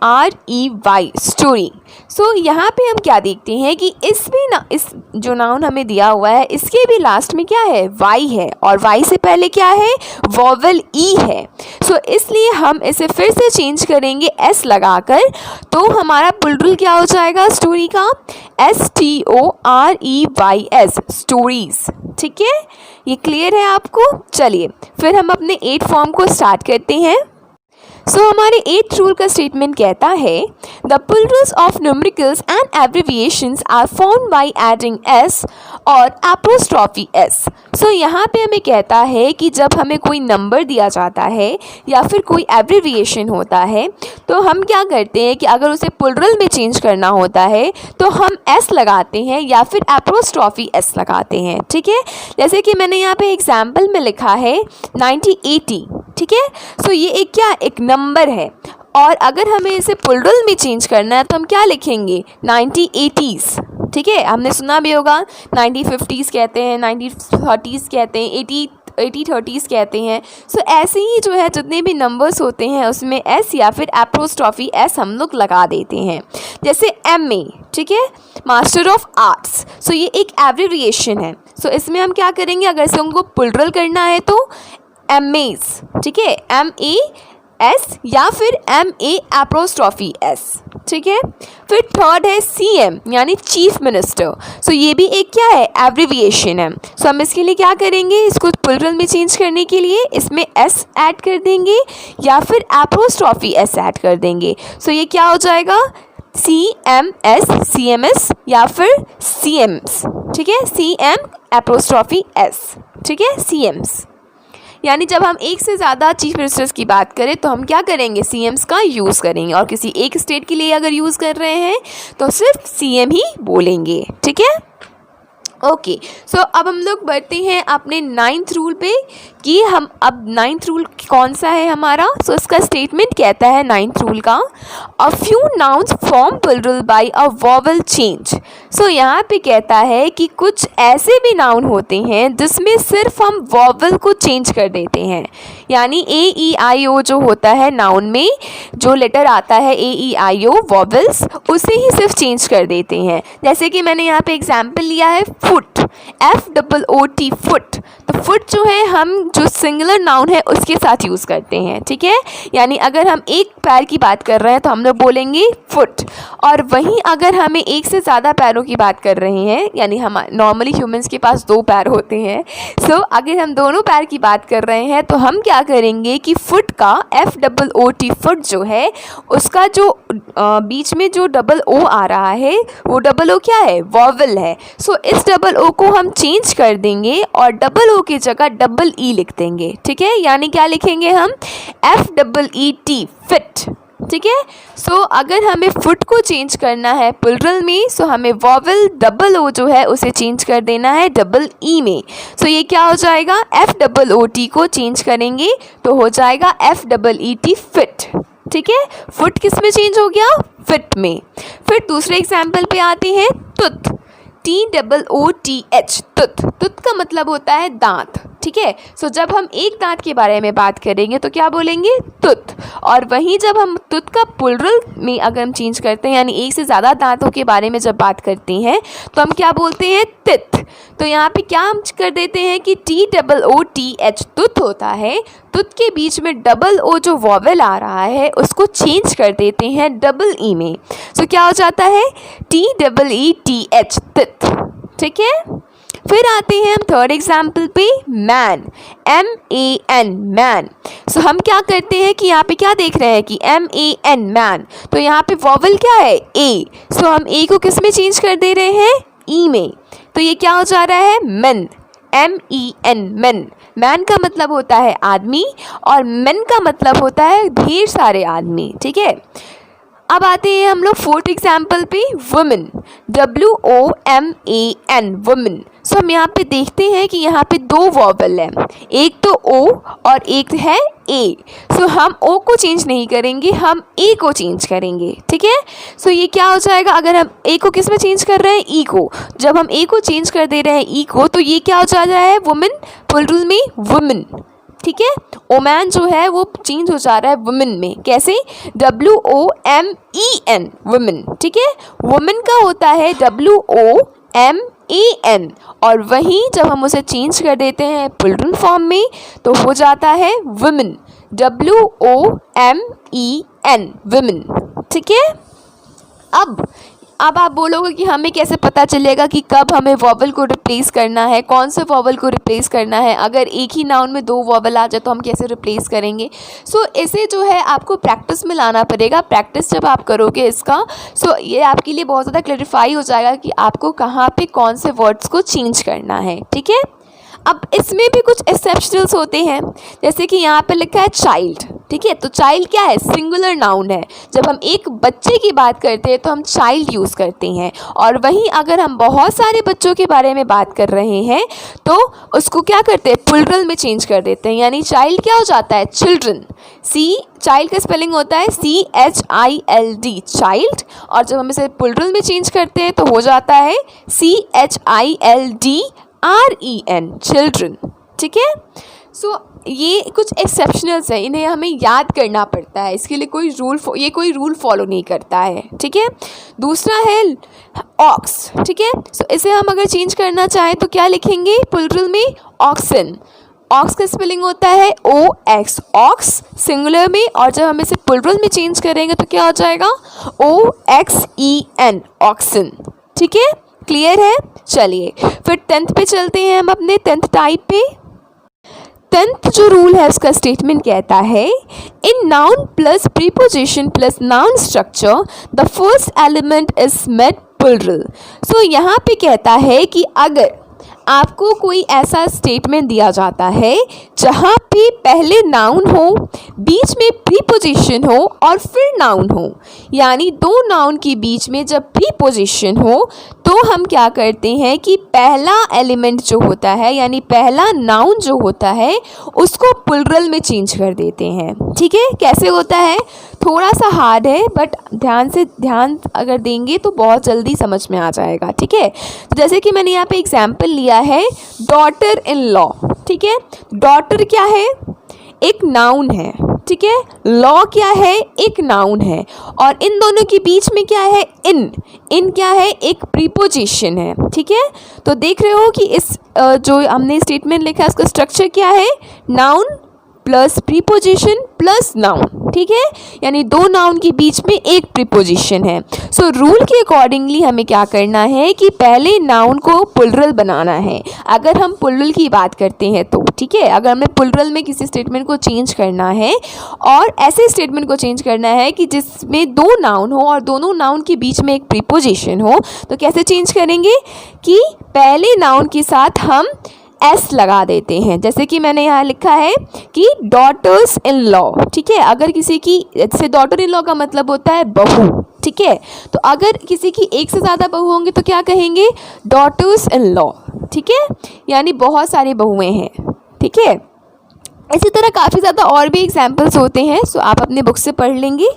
स्टोरी। सो यहाँ पे हम क्या देखते हैं कि इसमें ना इस जो नाउन हमें दिया हुआ है इसके भी लास्ट में क्या है? वाई है, और वाई से पहले क्या है? वॉवल ई है। सो इसलिए हम इसे फिर से चेंज करेंगे एस लगाकर। तो हमारा प्लूरल क्या हो जाएगा स्टोरी का? STOREYS, stories. ठीक है, ये क्लियर है आपको? चलिए फिर हम अपने 8 फॉर्म को स्टार्ट करते हैं। सो हमारे 8th रूल का स्टेटमेंट कहता है the plurals of numericals and abbreviations are found by adding S और एपोस्ट्रॉफी एस। सो यहाँ पे हमें कहता है कि जब हमें कोई नंबर दिया जाता है या फिर कोई एब्रिविएशन होता है तो हम क्या करते हैं कि अगर उसे प्लूरल में चेंज करना होता है तो हम एस लगाते हैं या फिर एपोस्ट्रॉफी एस लगाते हैं। ठीक है, जैसे कि मैंने यहाँ पे एग्जाम्पल में लिखा है 9080। ठीक है, सो ये एक क्या एक नंबर है और अगर हमें इसे प्लूरल में चेंज करना है तो हम क्या लिखेंगे 9080s। ठीक है, हमने सुना भी होगा 9050s कहते हैं, 9030s कहते हैं, 8030s कहते हैं। सो ऐसे ही जो है जितने भी नंबर्स होते हैं उसमें एस या फिर एपोस्ट्रॉफी एस हम लोग लगा देते हैं। जैसे MA, ठीक है, मास्टर ऑफ आर्ट्स। सो ये एक एब्रिविएशन है। सो इसमें हम क्या करेंगे, अगर से उनको प्लूरल करना है तो MAs, ठीक है, MAS या फिर MA एपोस्ट्रॉफी S। ठीक है, फिर थर्ड है CM यानी चीफ मिनिस्टर। सो ये भी एक क्या है एब्रिविएशन है। सो हम इसके लिए क्या करेंगे, इसको प्लूरल में चेंज करने के लिए इसमें S ऐड कर देंगे या फिर एपोस्ट्रॉफी S ऐड कर देंगे। सो ये क्या हो जाएगा CMS, CMS या फिर CMs। ठीक है, CM एपोस्ट्रॉफी S। ठीक है, CMs यानी जब हम एक से ज़्यादा चीफ मिनिस्टर्स की बात करें तो हम क्या करेंगे CMs का यूज़ करेंगे और किसी एक स्टेट के लिए अगर यूज़ कर रहे हैं तो सिर्फ CM ही बोलेंगे। ठीक है, ओके। सो अब हम लोग बढ़ते हैं अपने 9th रूल पे कि हम अब 9th रूल कौन सा है हमारा। सो इसका स्टेटमेंट कहता है 9th रूल का a few nouns form plural by a vowel change. So यहाँ पे कहता है कि कुछ ऐसे भी नाउन होते हैं जिसमें सिर्फ हम वॉवल को चेंज कर देते हैं, यानी AEIO जो होता है नाउन में जो लेटर आता है AEIO वॉवल्स उसे ही सिर्फ चेंज कर देते हैं। जैसे कि मैंने यहाँ पे एग्जाम्पल लिया है फुट, FOOT फुट। तो फुट जो है हम जो सिंगुलर नाउन है उसके साथ यूज़ करते हैं। ठीक है, यानी अगर हम एक पैर की बात कर रहे हैं तो हम लोग बोलेंगे फुट, और वहीं अगर हमें एक से ज़्यादा पैरों की बात कर रहे हैं यानी हम नॉर्मली ह्यूमंस के पास 2 पैर होते हैं। सो अगर हम दोनों पैर की बात कर रहे हैं तो हम क्या करेंगे कि फुट का FOOT फुट जो है उसका जो बीच में जो डबल O आ रहा है वो डबल O क्या है, वॉवल है। सो इस डबल O को हम चेंज कर देंगे और डबल O की जगह डबल E लिख देंगे। ठीक है, यानी क्या लिखेंगे हम FEET फिट। ठीक है, सो अगर हमें फुट को चेंज करना है प्लूरल में सो हमें वॉवल डबल O जो है उसे चेंज कर देना है डबल E में। सो ये क्या हो जाएगा, FOOT को चेंज करेंगे तो हो जाएगा FEET फिट। ठीक है, फुट किस में चेंज हो गया, फिट में। फिर दूसरे एग्जाम्पल पे आते हैं तुत, TOOTH तुत। तुत का मतलब होता है दांत। ठीक है, सो जब हम एक दांत के बारे में बात करेंगे तो क्या बोलेंगे, तुत, और वहीं जब हम तुत का प्लूरल में अगर हम चेंज करते हैं यानी एक से ज़्यादा दांतों के बारे में जब बात करते हैं तो हम क्या बोलते हैं, तित। तो यहाँ पे क्या हम कर देते हैं कि TOOTH तुत होता है, तुत के बीच में डबल O जो वॉवेल आ रहा है उसको चेंज कर देते हैं डबल E में। सो क्या हो जाता है TEETH तित। ठीक है, फिर आते हैं हम थर्ड एग्जाम्पल पे मैन, MAN मैन। सो हम क्या करते हैं कि यहाँ पे क्या देख रहे हैं कि MAN मैन, तो यहाँ पे वॉवल क्या है A। सो हम A को किस में चेंज कर दे रहे हैं, E में। तो ये क्या हो जा रहा है, मेन, MEN मेन। मैन का मतलब होता है आदमी और मेन का मतलब होता है ढेर सारे आदमी। ठीक है, अब आते हैं हम लोग फोर्थ एग्जाम्पल पे वुमेन, WOMAN वुमेन। सो हम यहाँ पे देखते हैं कि यहाँ पे 2 वॉवल है, एक तो O और एक है A। सो हम O को चेंज नहीं करेंगे, हम A को चेंज करेंगे। ठीक है, सो ये क्या हो जाएगा, अगर हम A को किस में चेंज कर रहे हैं, E को। जब हम A को चेंज कर दे रहे हैं E को तो ये क्या हो जा रहा है, वुमेन प्लूरल में वुमेन। ठीक है, ओमैन जो है वो चेंज हो जा रहा है वुमेन में, कैसे, WOMEN वुमेन। ठीक है, वुमेन का होता है WOMAN और वहीं जब हम उसे चेंज कर देते हैं प्लूरल फॉर्म में तो हो जाता है वुमेन, WOMEN वुमेन। ठीक है, अब अब आप बोलोगे कि हमें कैसे पता चलेगा कि कब हमें वॉवल को रिप्लेस करना है, कौन से वॉवल को रिप्लेस करना है। अगर एक ही नाउन में 2 वॉवल आ जाए तो हम कैसे रिप्लेस करेंगे। सो इसे जो है आपको प्रैक्टिस में लाना पड़ेगा। प्रैक्टिस जब आप करोगे इसका, सो ये आपके लिए बहुत ज़्यादा क्लैरिफाई हो जाएगा कि आपको कहाँ पे कौन से वर्ड्स को चेंज करना है, ठीक है। अब इसमें भी कुछ एक्सेप्शनल्स होते हैं, जैसे कि यहाँ पे लिखा है चाइल्ड, ठीक है। तो चाइल्ड क्या है, सिंगुलर नाउन है। जब हम एक बच्चे की बात करते हैं तो हम चाइल्ड यूज़ करते हैं, और वहीं अगर हम बहुत सारे बच्चों के बारे में बात कर रहे हैं तो उसको क्या करते हैं, प्लूरल में चेंज कर देते हैं। यानी चाइल्ड क्या हो जाता है, चिल्ड्रन। चाइल्ड का स्पेलिंग होता है CHILD, चाइल्ड, और जब हम इसे प्लूरल में चेंज करते हैं तो हो जाता है CHILDREN, चिल्ड्रन, ठीक है। सो ये कुछ एक्सेप्शनल्स है, इन्हें हमें याद करना पड़ता है। इसके लिए कोई रूल फॉलो नहीं करता है, ठीक है। दूसरा है ऑक्स, ठीक है। सो इसे हम अगर चेंज करना चाहें तो क्या लिखेंगे, प्लूरल में ऑक्सन। ऑक्स का स्पेलिंग होता है OX, ऑक्स सिंगुलर में, और जब हम इसे प्लूरल में चेंज करेंगे तो क्या हो जाएगा, OXEN, ऑक्सन, ठीक है। क्लियर है। चलिए फिर 10th पे चलते हैं हम अपने 10th टाइप पे। 10th जो रूल है उसका स्टेटमेंट कहता है, in noun plus preposition plus noun structure the first element is made plural. So यहाँ पे कहता है कि अगर आपको कोई ऐसा स्टेटमेंट दिया जाता है जहाँ पे पहले नाउन हो, बीच में प्रीपोजिशन हो और फिर नाउन हो, यानी 2 नाउन के बीच में जब प्रीपोजिशन हो तो हम क्या करते हैं कि पहला एलिमेंट जो होता है यानी पहला नाउन जो होता है उसको प्लूरल में चेंज कर देते हैं, ठीक है। कैसे होता है, थोड़ा सा हार्ड है, बट ध्यान अगर देंगे तो बहुत जल्दी समझ में आ जाएगा, ठीक है। तो जैसे कि मैंने यहाँ पे एग्जाम्पल लिया है डॉटर इन लॉ, ठीक है। डॉटर क्या है, एक नाउन है, ठीक है। लॉ क्या है, एक नाउन है, और इन दोनों के बीच में क्या है, इन क्या है, एक प्रीपोजिशन है, ठीक है। तो देख रहे हो कि इस जो हमने स्टेटमेंट लिखा है उसका स्ट्रक्चर क्या है, noun plus preposition plus noun, ठीक है। यानी 2 नाउन के बीच में एक प्रीपोजिशन है। सो रूल के अकॉर्डिंगली हमें क्या करना है कि पहले नाउन को प्लूरल बनाना है, अगर हम प्लूरल की बात करते हैं तो, ठीक है। अगर हमें प्लूरल में किसी स्टेटमेंट को चेंज करना है और ऐसे स्टेटमेंट को चेंज करना है कि जिसमें 2 नाउन हो और दोनों नाउन के बीच में एक प्रीपोजिशन हो, तो कैसे चेंज करेंगे कि पहले नाउन के साथ हम S लगा देते हैं। जैसे कि मैंने यहाँ लिखा है कि डॉटर्स इन लॉ, ठीक है। अगर किसी की, जैसे डॉटर इन लॉ का मतलब होता है बहू, ठीक है। तो अगर किसी की एक से ज़्यादा बहू होंगी तो क्या कहेंगे, डॉटर्स इन लॉ, ठीक है। यानी बहुत सारी बहुएं हैं, ठीक है। इसी तरह काफ़ी ज़्यादा और भी एग्जाम्पल्स होते हैं, सो आप अपने बुक से पढ़ लेंगे।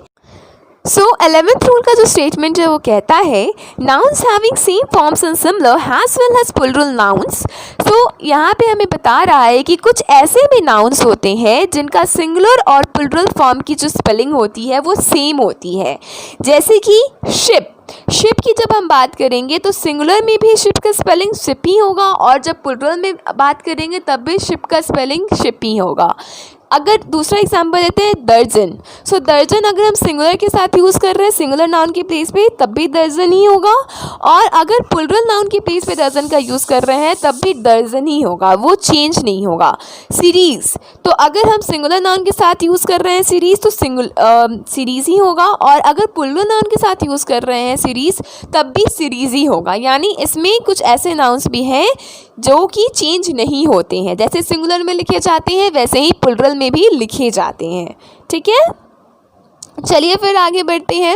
सो 11th रूल का जो स्टेटमेंट है वो कहता है, nouns having same forms and similar as well as plural nouns. So यहाँ पे हमें बता रहा है कि कुछ ऐसे भी नाउन्स होते हैं जिनका सिंगुलर और प्लूरल फॉर्म की जो स्पेलिंग होती है वो सेम होती है। जैसे कि शिप की जब हम बात करेंगे तो सिंगुलर में भी शिप का स्पेलिंग शिप ही होगा, और जब प्लूरल में बात करेंगे तब भी शिप का स्पेलिंग शिप ही होगा। अगर दूसरा एग्जांपल लेते हैं दर्जन, सो दर्जन अगर हम सिंगुलर के साथ यूज़ कर रहे हैं सिंगुलर नाउन के प्लेस पे तब भी दर्जन ही होगा, और अगर प्लूरल नाउन के प्लेस पे दर्जन का यूज़ कर रहे हैं तब भी दर्जन ही होगा, वो चेंज नहीं होगा। सीरीज़, तो अगर हम सिंगुलर नाउन के साथ यूज़ कर रहे हैं सीरीज़ तो सीरीज़ ही होगा, और अगर प्लूरल नाउन के साथ यूज़ कर रहे हैं सीरीज़ तब भी सीरीज़ ही होगा। यानी इसमें कुछ ऐसे नाउन्स भी हैं जो कि चेंज नहीं होते हैं, जैसे सिंगुलर में लिखे जाते हैं वैसे ही प्लूरल में भी लिखे जाते हैं, ठीक है। चलिए फिर आगे बढ़ते हैं,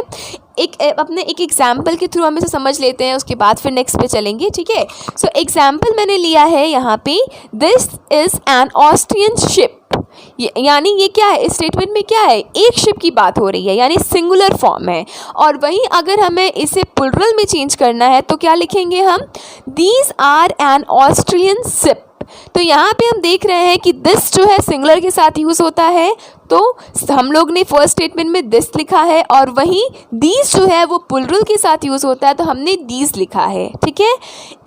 अपने एक एग्जाम्पल के थ्रू हम इसे समझ लेते हैं, उसके बाद फिर नेक्स्ट पे चलेंगे, ठीक है। सो एग्जाम्पल मैंने लिया है यहाँ पे, this is an Austrian ship. यानी ये क्या है, इस स्टेटमेंट में क्या है, एक शिप की बात हो रही है, यानी सिंगुलर फॉर्म है। और वहीं अगर हमें इसे प्लूरल में चेंज करना है तो क्या लिखेंगे हम, these are an Austrian ship. तो यहाँ पे हम देख रहे हैं कि दिस जो है सिंगुलर के साथ यूज़ होता है, तो हम लोग ने फर्स्ट स्टेटमेंट में दिस लिखा है और वहीं दीज जो है वो प्लूरल के साथ यूज़ होता है, तो हमने दीज लिखा है। ठीक है,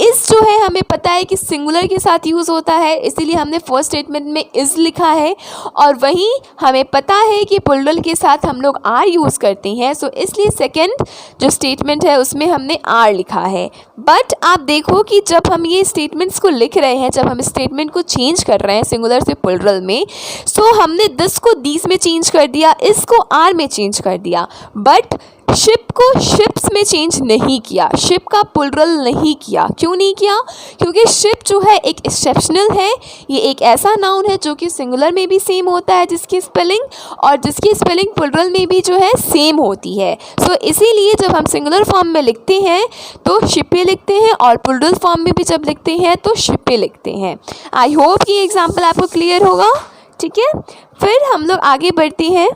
इस जो है हमें पता है कि सिंगुलर के साथ यूज़ होता है, इसीलिए हमने फर्स्ट स्टेटमेंट में इज़ लिखा है। और वहीं हमें पता है कि प्लूरल के साथ हम लोग आर यूज़ करते हैं, सो इसलिए सेकेंड जो स्टेटमेंट है उसमें हमने आर लिखा है। बट आप देखो कि जब हम ये स्टेटमेंट्स को लिख रहे हैं, जब हम स्टेटमेंट को चेंज कर रहे हैं सिंगुलर से प्लूरल में, सो हमने दिस को दीज में चेंज कर दिया, इसको आर में चेंज कर दिया, बट शिप को शिप्स में चेंज नहीं किया, शिप का प्लूरल नहीं किया। क्यों नहीं किया? क्योंकि शिप जो है एक एक्सेप्शनल है, ये एक ऐसा नाउन है जो कि सिंगुलर में भी सेम होता है जिसकी स्पेलिंग, और जिसकी स्पेलिंग प्लूरल में भी जो है सेम होती है। सो इसीलिए जब हम सिंगुलर फॉर्म में लिखते हैं तो शिपे लिखते हैं, और प्लूरल फॉर्म में भी जब लिखते हैं तो शिपे लिखते हैं। आई होप कि एग्जाम्पल आपको क्लियर होगा। ठीक है, फिर हम लोग आगे बढ़ते हैं।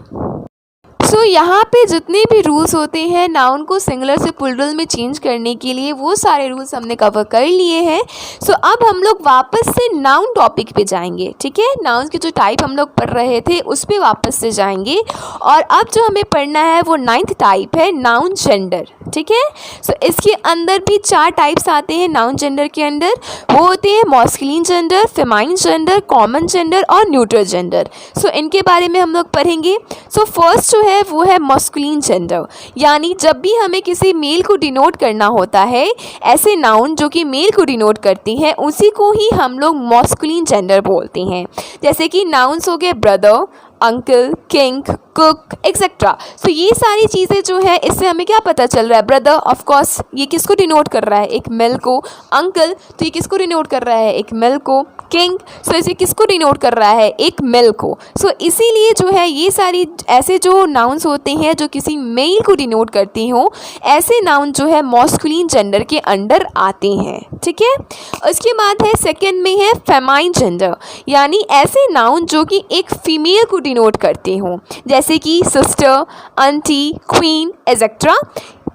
सो यहाँ पे जितने भी रूल्स होते हैं नाउन को सिंगुलर से प्लूरल में चेंज करने के लिए, वो सारे रूल्स हमने कवर कर लिए हैं। सो अब हम लोग वापस से नाउन टॉपिक पे जाएंगे। ठीक है, नाउन के जो टाइप हम लोग पढ़ रहे थे उस पे वापस से जाएंगे, और अब जो हमें पढ़ना है वो 9th टाइप है नाउन जेंडर। ठीक है, सो इसके अंदर भी 4 टाइप्स आते हैं नाउन जेंडर के अंदर। वो होते हैं masculine gender, feminine gender, common gender और न्यूट्रल जेंडर। सो इनके बारे में हम लोग पढ़ेंगे। सो फर्स्ट जो है वो है मॉस्कुलिन जेंडर, यानी जब भी हमें किसी मेल को डिनोट करना होता है, ऐसे नाउन जो कि मेल को डिनोट करती हैं उसी को ही हम लोग मॉस्कुलिन जेंडर बोलते हैं। जैसे कि नाउन्स हो गए brother, uncle, king, cook etcetera. So ये सारी चीज़ें जो है इससे हमें क्या पता चल रहा है? ब्रदर ऑफ कोर्स ये किसको डिनोट कर रहा है? एक मेल को। अंकल तो ये किसको डिनोट कर रहा है? एक मेल को। किंग सो इसे किसको डिनोट कर रहा है? एक मेल को। सो इसीलिए जो है ये सारी ऐसे जो नाउन्स होते हैं जो किसी मेल को डिनोट करती हों, ऐसे नाउन जो है मॉस्कुलिन जेंडर के अंडर आते हैं। ठीक है, उसके बाद है सेकेंड में है फेमाइन जेंडर, यानी ऐसे नाउन जो कि एक फीमेल को डिनोट करते हों, जैसे कि सिस्टर, आंटी, क्वीन एक्सेट्रा।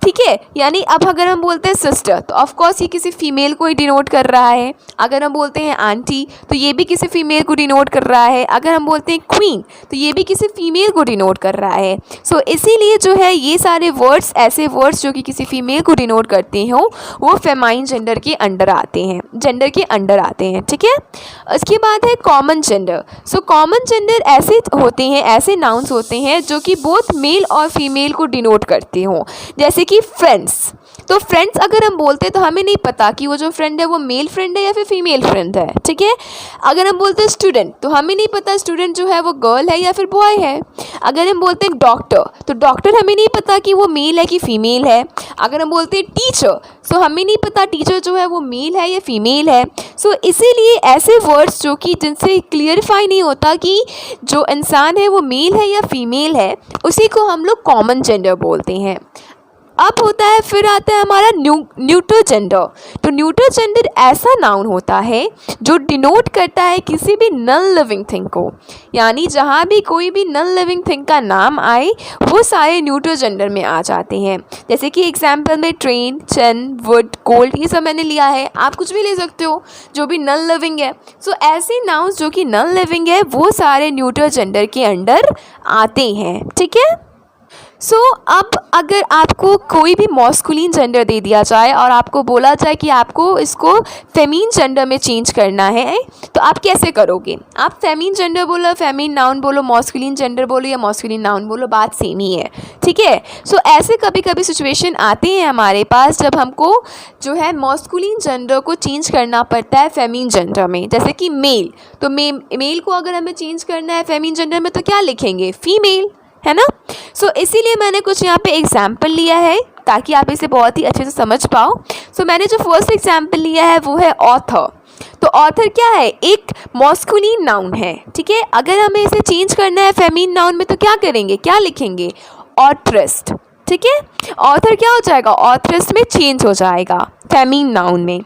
ठीक है, यानी अब अगर हम बोलते हैं सिस्टर तो ऑफ कोर्स ये किसी फीमेल को ही डिनोट कर रहा है। अगर हम बोलते हैं आंटी तो ये भी किसी फीमेल को डिनोट कर रहा है। अगर हम बोलते हैं क्वीन तो ये भी किसी फीमेल को डिनोट कर रहा है। सो इसीलिए जो है ये सारे वर्ड्स, ऐसे वर्ड्स जो कि किसी फीमेल को डिनोट करते हों, वो फेमाइन जेंडर के अंडर आते हैं, जेंडर के अंडर आते हैं। ठीक है, उसके बाद है common gender. So common gender ऐसे होते हैं, ऐसे नाउन्स होते हैं जो कि बोथ मेल और फीमेल को डिनोट करते हों, जैसे कि फ्रेंड्स। तो फ्रेंड्स अगर हम बोलते हैं तो हमें नहीं पता कि वो जो फ्रेंड है वो मेल फ्रेंड है या फिर फीमेल फ्रेंड है। ठीक है, अगर हम बोलते हैं स्टूडेंट तो हमें नहीं पता स्टूडेंट जो है वो गर्ल है या फिर बॉय है। अगर हम बोलते हैं डॉक्टर तो डॉक्टर हमें नहीं पता कि वो मेल है कि फीमेल है। अगर हम बोलते हैं टीचर सो हमें नहीं पता टीचर जो है वो मेल है या फीमेल है। सो इसीलिए ऐसे वर्ड्स जो कि जिनसे क्लियरिफाई नहीं होता कि जो इंसान है वो मेल है या फीमेल है, उसी को हम लोग कॉमन जेंडर बोलते हैं। अब होता है, फिर आता है हमारा न्यूट्रल जेंडर। तो न्यूट्रल जेंडर ऐसा नाउन होता है जो डिनोट करता है किसी भी नॉन लिविंग थिंग को, यानी जहाँ भी कोई भी नॉन लिविंग थिंग का नाम आए वो सारे न्यूट्रल जेंडर में आ जाते हैं। जैसे कि एग्जाम्पल में ट्रेन, चन, वुड, गोल्ड, ये सब मैंने लिया है, आप कुछ भी ले सकते हो जो भी नॉन लिविंग है। सो ऐसे नाउन्स जो कि नॉन लिविंग है वो सारे न्यूट्रल जेंडर के अंडर आते हैं। ठीक है, सो अब अगर आपको कोई भी मॉस्कुलिन जेंडर दे दिया जाए और आपको बोला जाए कि आपको इसको फेमिन जेंडर में चेंज करना है, तो आप कैसे करोगे? आप फेमिन जेंडर बोलो, फेमिन नाउन बोलो, मॉस्कुलिन जेंडर बोलो या मॉस्कुलिन नाउन बोलो, बात सेम ही है। ठीक है, सो ऐसे कभी कभी सिचुएशन आते हैं हमारे पास जब हमको जो है मॉस्कुलिन जेंडर को चेंज करना पड़ता है फेमिन जेंडर में। जैसे कि मेल, तो मेल को अगर हमें चेंज करना है फेमिन जेंडर में तो क्या लिखेंगे? फीमेल, है ना। सो इसीलिए मैंने कुछ यहाँ पे एग्जाम्पल लिया है ताकि आप इसे बहुत ही अच्छे से समझ पाओ। सो मैंने जो फर्स्ट एग्जाम्पल लिया है वो है ऑथर। तो ऑथर क्या है? एक मॉस्कुलिन नाउन है। ठीक है, अगर हमें इसे चेंज करना है फेमिन नाउन में तो क्या करेंगे? क्या लिखेंगे? ऑथरिस्ट। ठीक है, ऑथर क्या हो जाएगा? ऑथरिस्ट में चेंज हो जाएगा फेमिन नाउन में।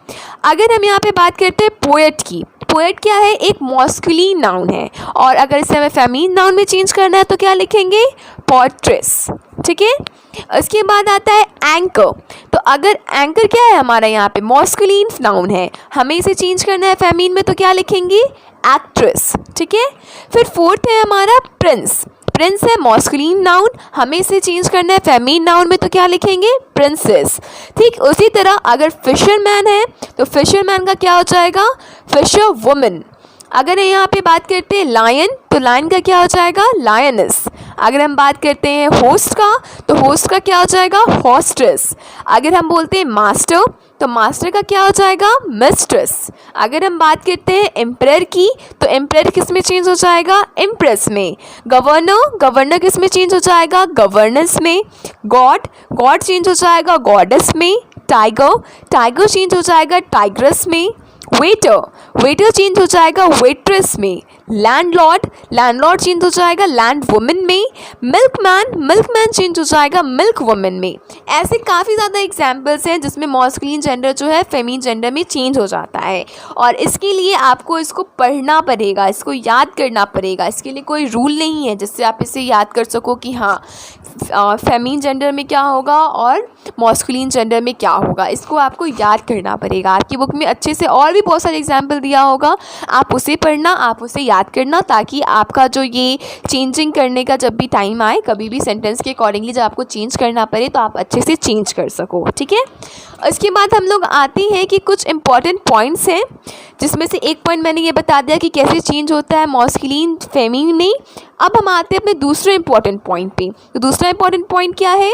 अगर हम यहाँ पे बात करते हैं पोएट की, पोएट क्या है? एक मॉस्कुलिन नाउन है, और अगर इसे हमें फेमिन नाउन में चेंज करना है तो क्या लिखेंगे? पोएट्रेस। ठीक है। उसके बाद आता है एंकर। तो अगर एंकर क्या है हमारा यहाँ पे मॉस्कुलिन नाउन है, हमें इसे चेंज करना है फेमिन में, तो क्या लिखेंगे एक्ट्रेस, ठीक है। फिर फोर्थ है हमारा प्रिंस। प्रिंस है मॉस्कुलिन नाउन, हमें इसे चेंज करना है फेमिन नाउन में, तो क्या लिखेंगे प्रिंसेस। ठीक उसी तरह अगर फिशरमैन है तो फिशरमैन का क्या हो जाएगा फिशर वुमन। अगर यहाँ पे बात करते हैं लायन तो लायन का क्या हो जाएगा लायनेस। अगर हम बात करते हैं होस्ट का तो होस्ट का क्या हो जाएगा हॉस्ट्रेस। अगर हम बोलते हैं मास्टर तो मास्टर का क्या हो जाएगा मिस्ट्रेस। अगर हम बात करते हैं एम्परर की तो एम्परर किस में चेंज हो जाएगा एम्प्रेस में। गवर्नर गवर्नर किस में चेंज हो जाएगा गवर्नेंस में। गॉड गॉड चेंज हो जाएगा गॉडेस में। टाइगर टाइगर चेंज हो जाएगा टाइग्रेस में। वेटर वेटर चेंज हो जाएगा वेट्रेस में। लैंडलॉर्ड लैंडलॉर्ड चेंज हो जाएगा लैंड वुमन में। मिल्कमैन मिल्कमैन चेंज हो जाएगा मिल्क वुमन में। ऐसे काफ़ी ज़्यादा एग्जाम्पल्स हैं जिसमें मॉस्कुलिन जेंडर जो है फेमिन जेंडर में चेंज हो जाता है, और इसके लिए आपको इसको पढ़ना पड़ेगा, इसको याद करना पड़ेगा। इसके लिए कोई रूल नहीं है जिससे आप इसे याद कर सको कि हाँ फेमिन जेंडर में क्या होगा और मॉस्कुलिन जेंडर में क्या होगा। इसको आपको याद करना पड़ेगा। आपकी बुक में अच्छे से और भी बहुत सारे एग्जाम्पल दिया होगा, आप उसे पढ़ना, आप उसे याद करना, ताकि आपका जो ये चेंजिंग करने का जब भी टाइम आए, कभी भी सेंटेंस के अकॉर्डिंगली जब आपको चेंज करना पड़े तो आप अच्छे से चेंज कर सको, ठीक है। उसके बाद हम लोग आते हैं कि कुछ इंपॉर्टेंट पॉइंट्स हैं, जिसमें से एक पॉइंट मैंने ये बता दिया कि कैसे चेंज होता है मॉस्कुलिन फेमिन में। अब हम आते हैं अपने दूसरे इंपॉर्टेंट पॉइंट पे। तो दूसरा इंपॉर्टेंट पॉइंट क्या है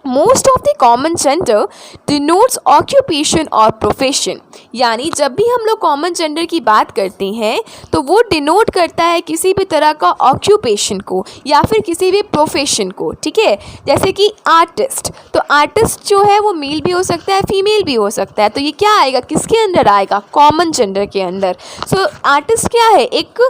most of the common gender denotes occupation और प्रोफेशन। यानी जब भी हम लोग कॉमन जेंडर की बात करते हैं तो वो डिनोट करता है किसी भी तरह का ऑक्यूपेशन को या फिर किसी भी प्रोफेशन को, ठीक है। जैसे कि आर्टिस्ट, तो आर्टिस्ट जो है वो मेल भी हो सकता है फीमेल भी हो सकता है, तो ये क्या आएगा किसके अंदर आएगा कॉमन जेंडर के अंदर। सो आर्टिस्ट क्या है एक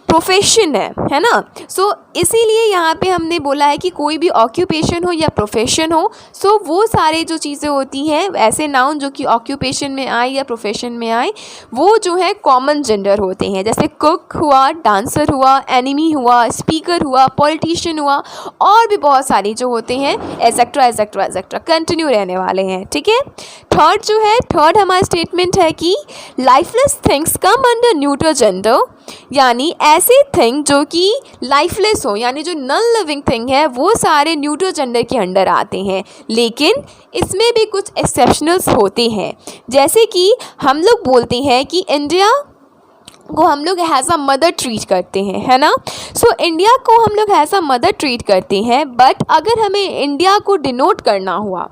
प्रोफेशन है ना। सो इसीलिए यहाँ पे हमने बोला है कि कोई भी ऑक्यूपेशन हो या प्रोफेशन हो, सो वो सारे जो चीज़ें होती हैं ऐसे नाउन जो कि ऑक्यूपेशन में आए या प्रोफेशन में आए वो जो है कॉमन जेंडर होते हैं। जैसे कुक हुआ, डांसर हुआ, एनिमी हुआ, स्पीकर हुआ, पॉलिटिशियन हुआ, और भी बहुत सारी जो होते हैं एसेक्ट्रा एसेक्ट्रा एसेक्ट्रा कंटिन्यू रहने वाले हैं, ठीक है। थर्ड हमारा स्टेटमेंट है कि lifeless things come under neutral gender. यानी ऐसे थिंग जो कि लाइफलेस हो यानी जो नॉन लिविंग थिंग है वो सारे न्यूट्रल जेंडर के अंडर आते हैं, लेकिन इसमें भी कुछ एक्सेप्शनल्स होते हैं। जैसे कि हम लोग बोलते हैं कि इंडिया को हम लोग एज अ मदर ट्रीट करते हैं, है ना। सो इंडिया को हम लोग एज अ मदर ट्रीट करते हैं, बट अगर हमें इंडिया को डिनोट करना हुआ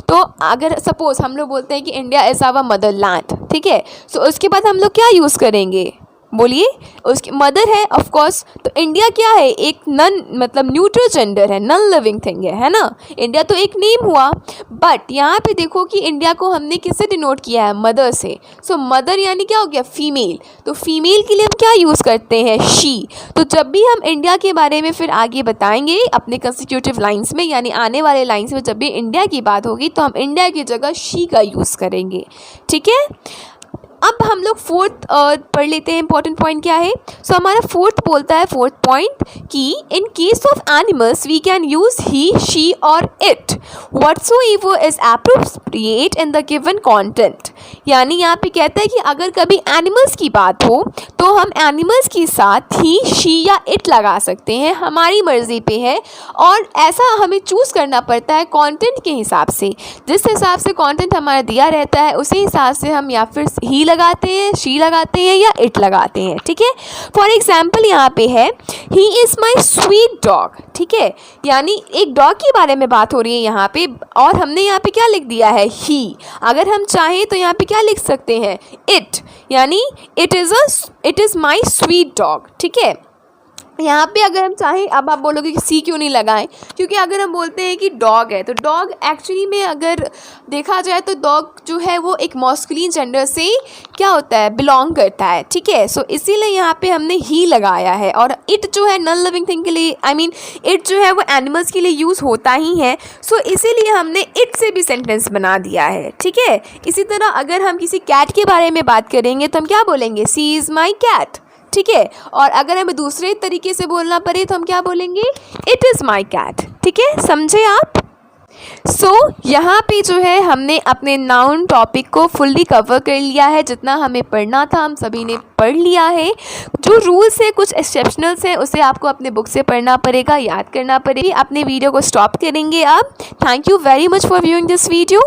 तो अगर सपोज हम लोग बोलते हैं कि India is our mother land, ठीक है। सो उसके बाद हम लोग क्या यूज़ करेंगे बोलिए, उसकी मदर है ऑफ कोर्स, तो इंडिया क्या है एक नन मतलब न्यूट्रल जेंडर है, नॉन लिविंग थिंग है ना। इंडिया तो एक नेम हुआ, बट यहाँ पे देखो कि इंडिया को हमने किससे डिनोट किया है मदर से। सो मदर यानी क्या हो गया फीमेल, तो फीमेल के लिए हम क्या यूज़ करते हैं शी। तो जब भी हम इंडिया के बारे में फिर आगे बताएंगे अपने कंस्टिट्यूटिव लाइन्स में, यानी आने वाले लाइन्स में जब भी इंडिया की बात होगी तो हम इंडिया की जगह शी का यूज़ करेंगे, ठीक है। अब हम लोग फोर्थ पढ़ लेते हैं इंपॉर्टेंट पॉइंट क्या है। सो हमारा फोर्थ बोलता है फोर्थ पॉइंट कि in case of animals we can use he she और it whatsoever is appropriate in the given content. यानी यहाँ पे कहता है कि अगर कभी एनिमल्स की बात हो तो हम एनिमल्स के साथ ही शी या इट लगा सकते हैं, हमारी मर्जी पे है, और ऐसा हमें चूज़ करना पड़ता है कंटेंट के हिसाब से। जिस हिसाब से कंटेंट हमारा दिया रहता है उसी हिसाब से हम या फिर ही लगाते हैं, शी लगाते हैं या इट लगाते हैं, ठीक है। फॉर एग्जाम्पल यहाँ पे है he is my sweet dog, ठीक है। यानी एक डॉग के बारे में बात हो रही है यहाँ पे, और हमने यहाँ पे क्या लिख दिया है ही। अगर हम चाहें तो यहाँ पे क्या लिख सकते हैं इट, यानी it is my sweet dog, ठीक है। यहाँ पे अगर हम चाहें, अब आप बोलोगे कि सी क्यों नहीं लगाएं, क्योंकि अगर हम बोलते हैं कि डॉग है तो डॉग एक्चुअली में अगर देखा जाए तो डॉग जो है वो एक मॉस्कुलिन जेंडर से क्या होता है बिलोंग करता है, ठीक है। सो इसीलिए यहाँ पे हमने ही लगाया है। और इट जो है नॉन लिविंग थिंग के लिए इट जो है वो एनिमल्स के लिए यूज़ होता ही है, सो इसीलिए हमने इट से भी सेंटेंस बना दिया है, ठीक है। इसी तरह अगर हम किसी कैट के बारे में बात करेंगे तो हम क्या बोलेंगे सी इज़ माई कैट, ठीक है। और अगर हमें दूसरे तरीके से बोलना पड़े तो हम क्या बोलेंगे इट इज़ माई कैट, ठीक है, समझे आप। सो यहाँ पे जो है हमने अपने नाउन टॉपिक को फुल्ली कवर कर लिया है। जितना हमें पढ़ना था हम सभी ने पढ़ लिया है। जो रूल्स है कुछ एक्सेप्शनल्स हैं उसे आपको अपने बुक से पढ़ना पड़ेगा, याद करना पड़ेगा। अपने वीडियो को स्टॉप करेंगे अब। Thank you very much for viewing this video.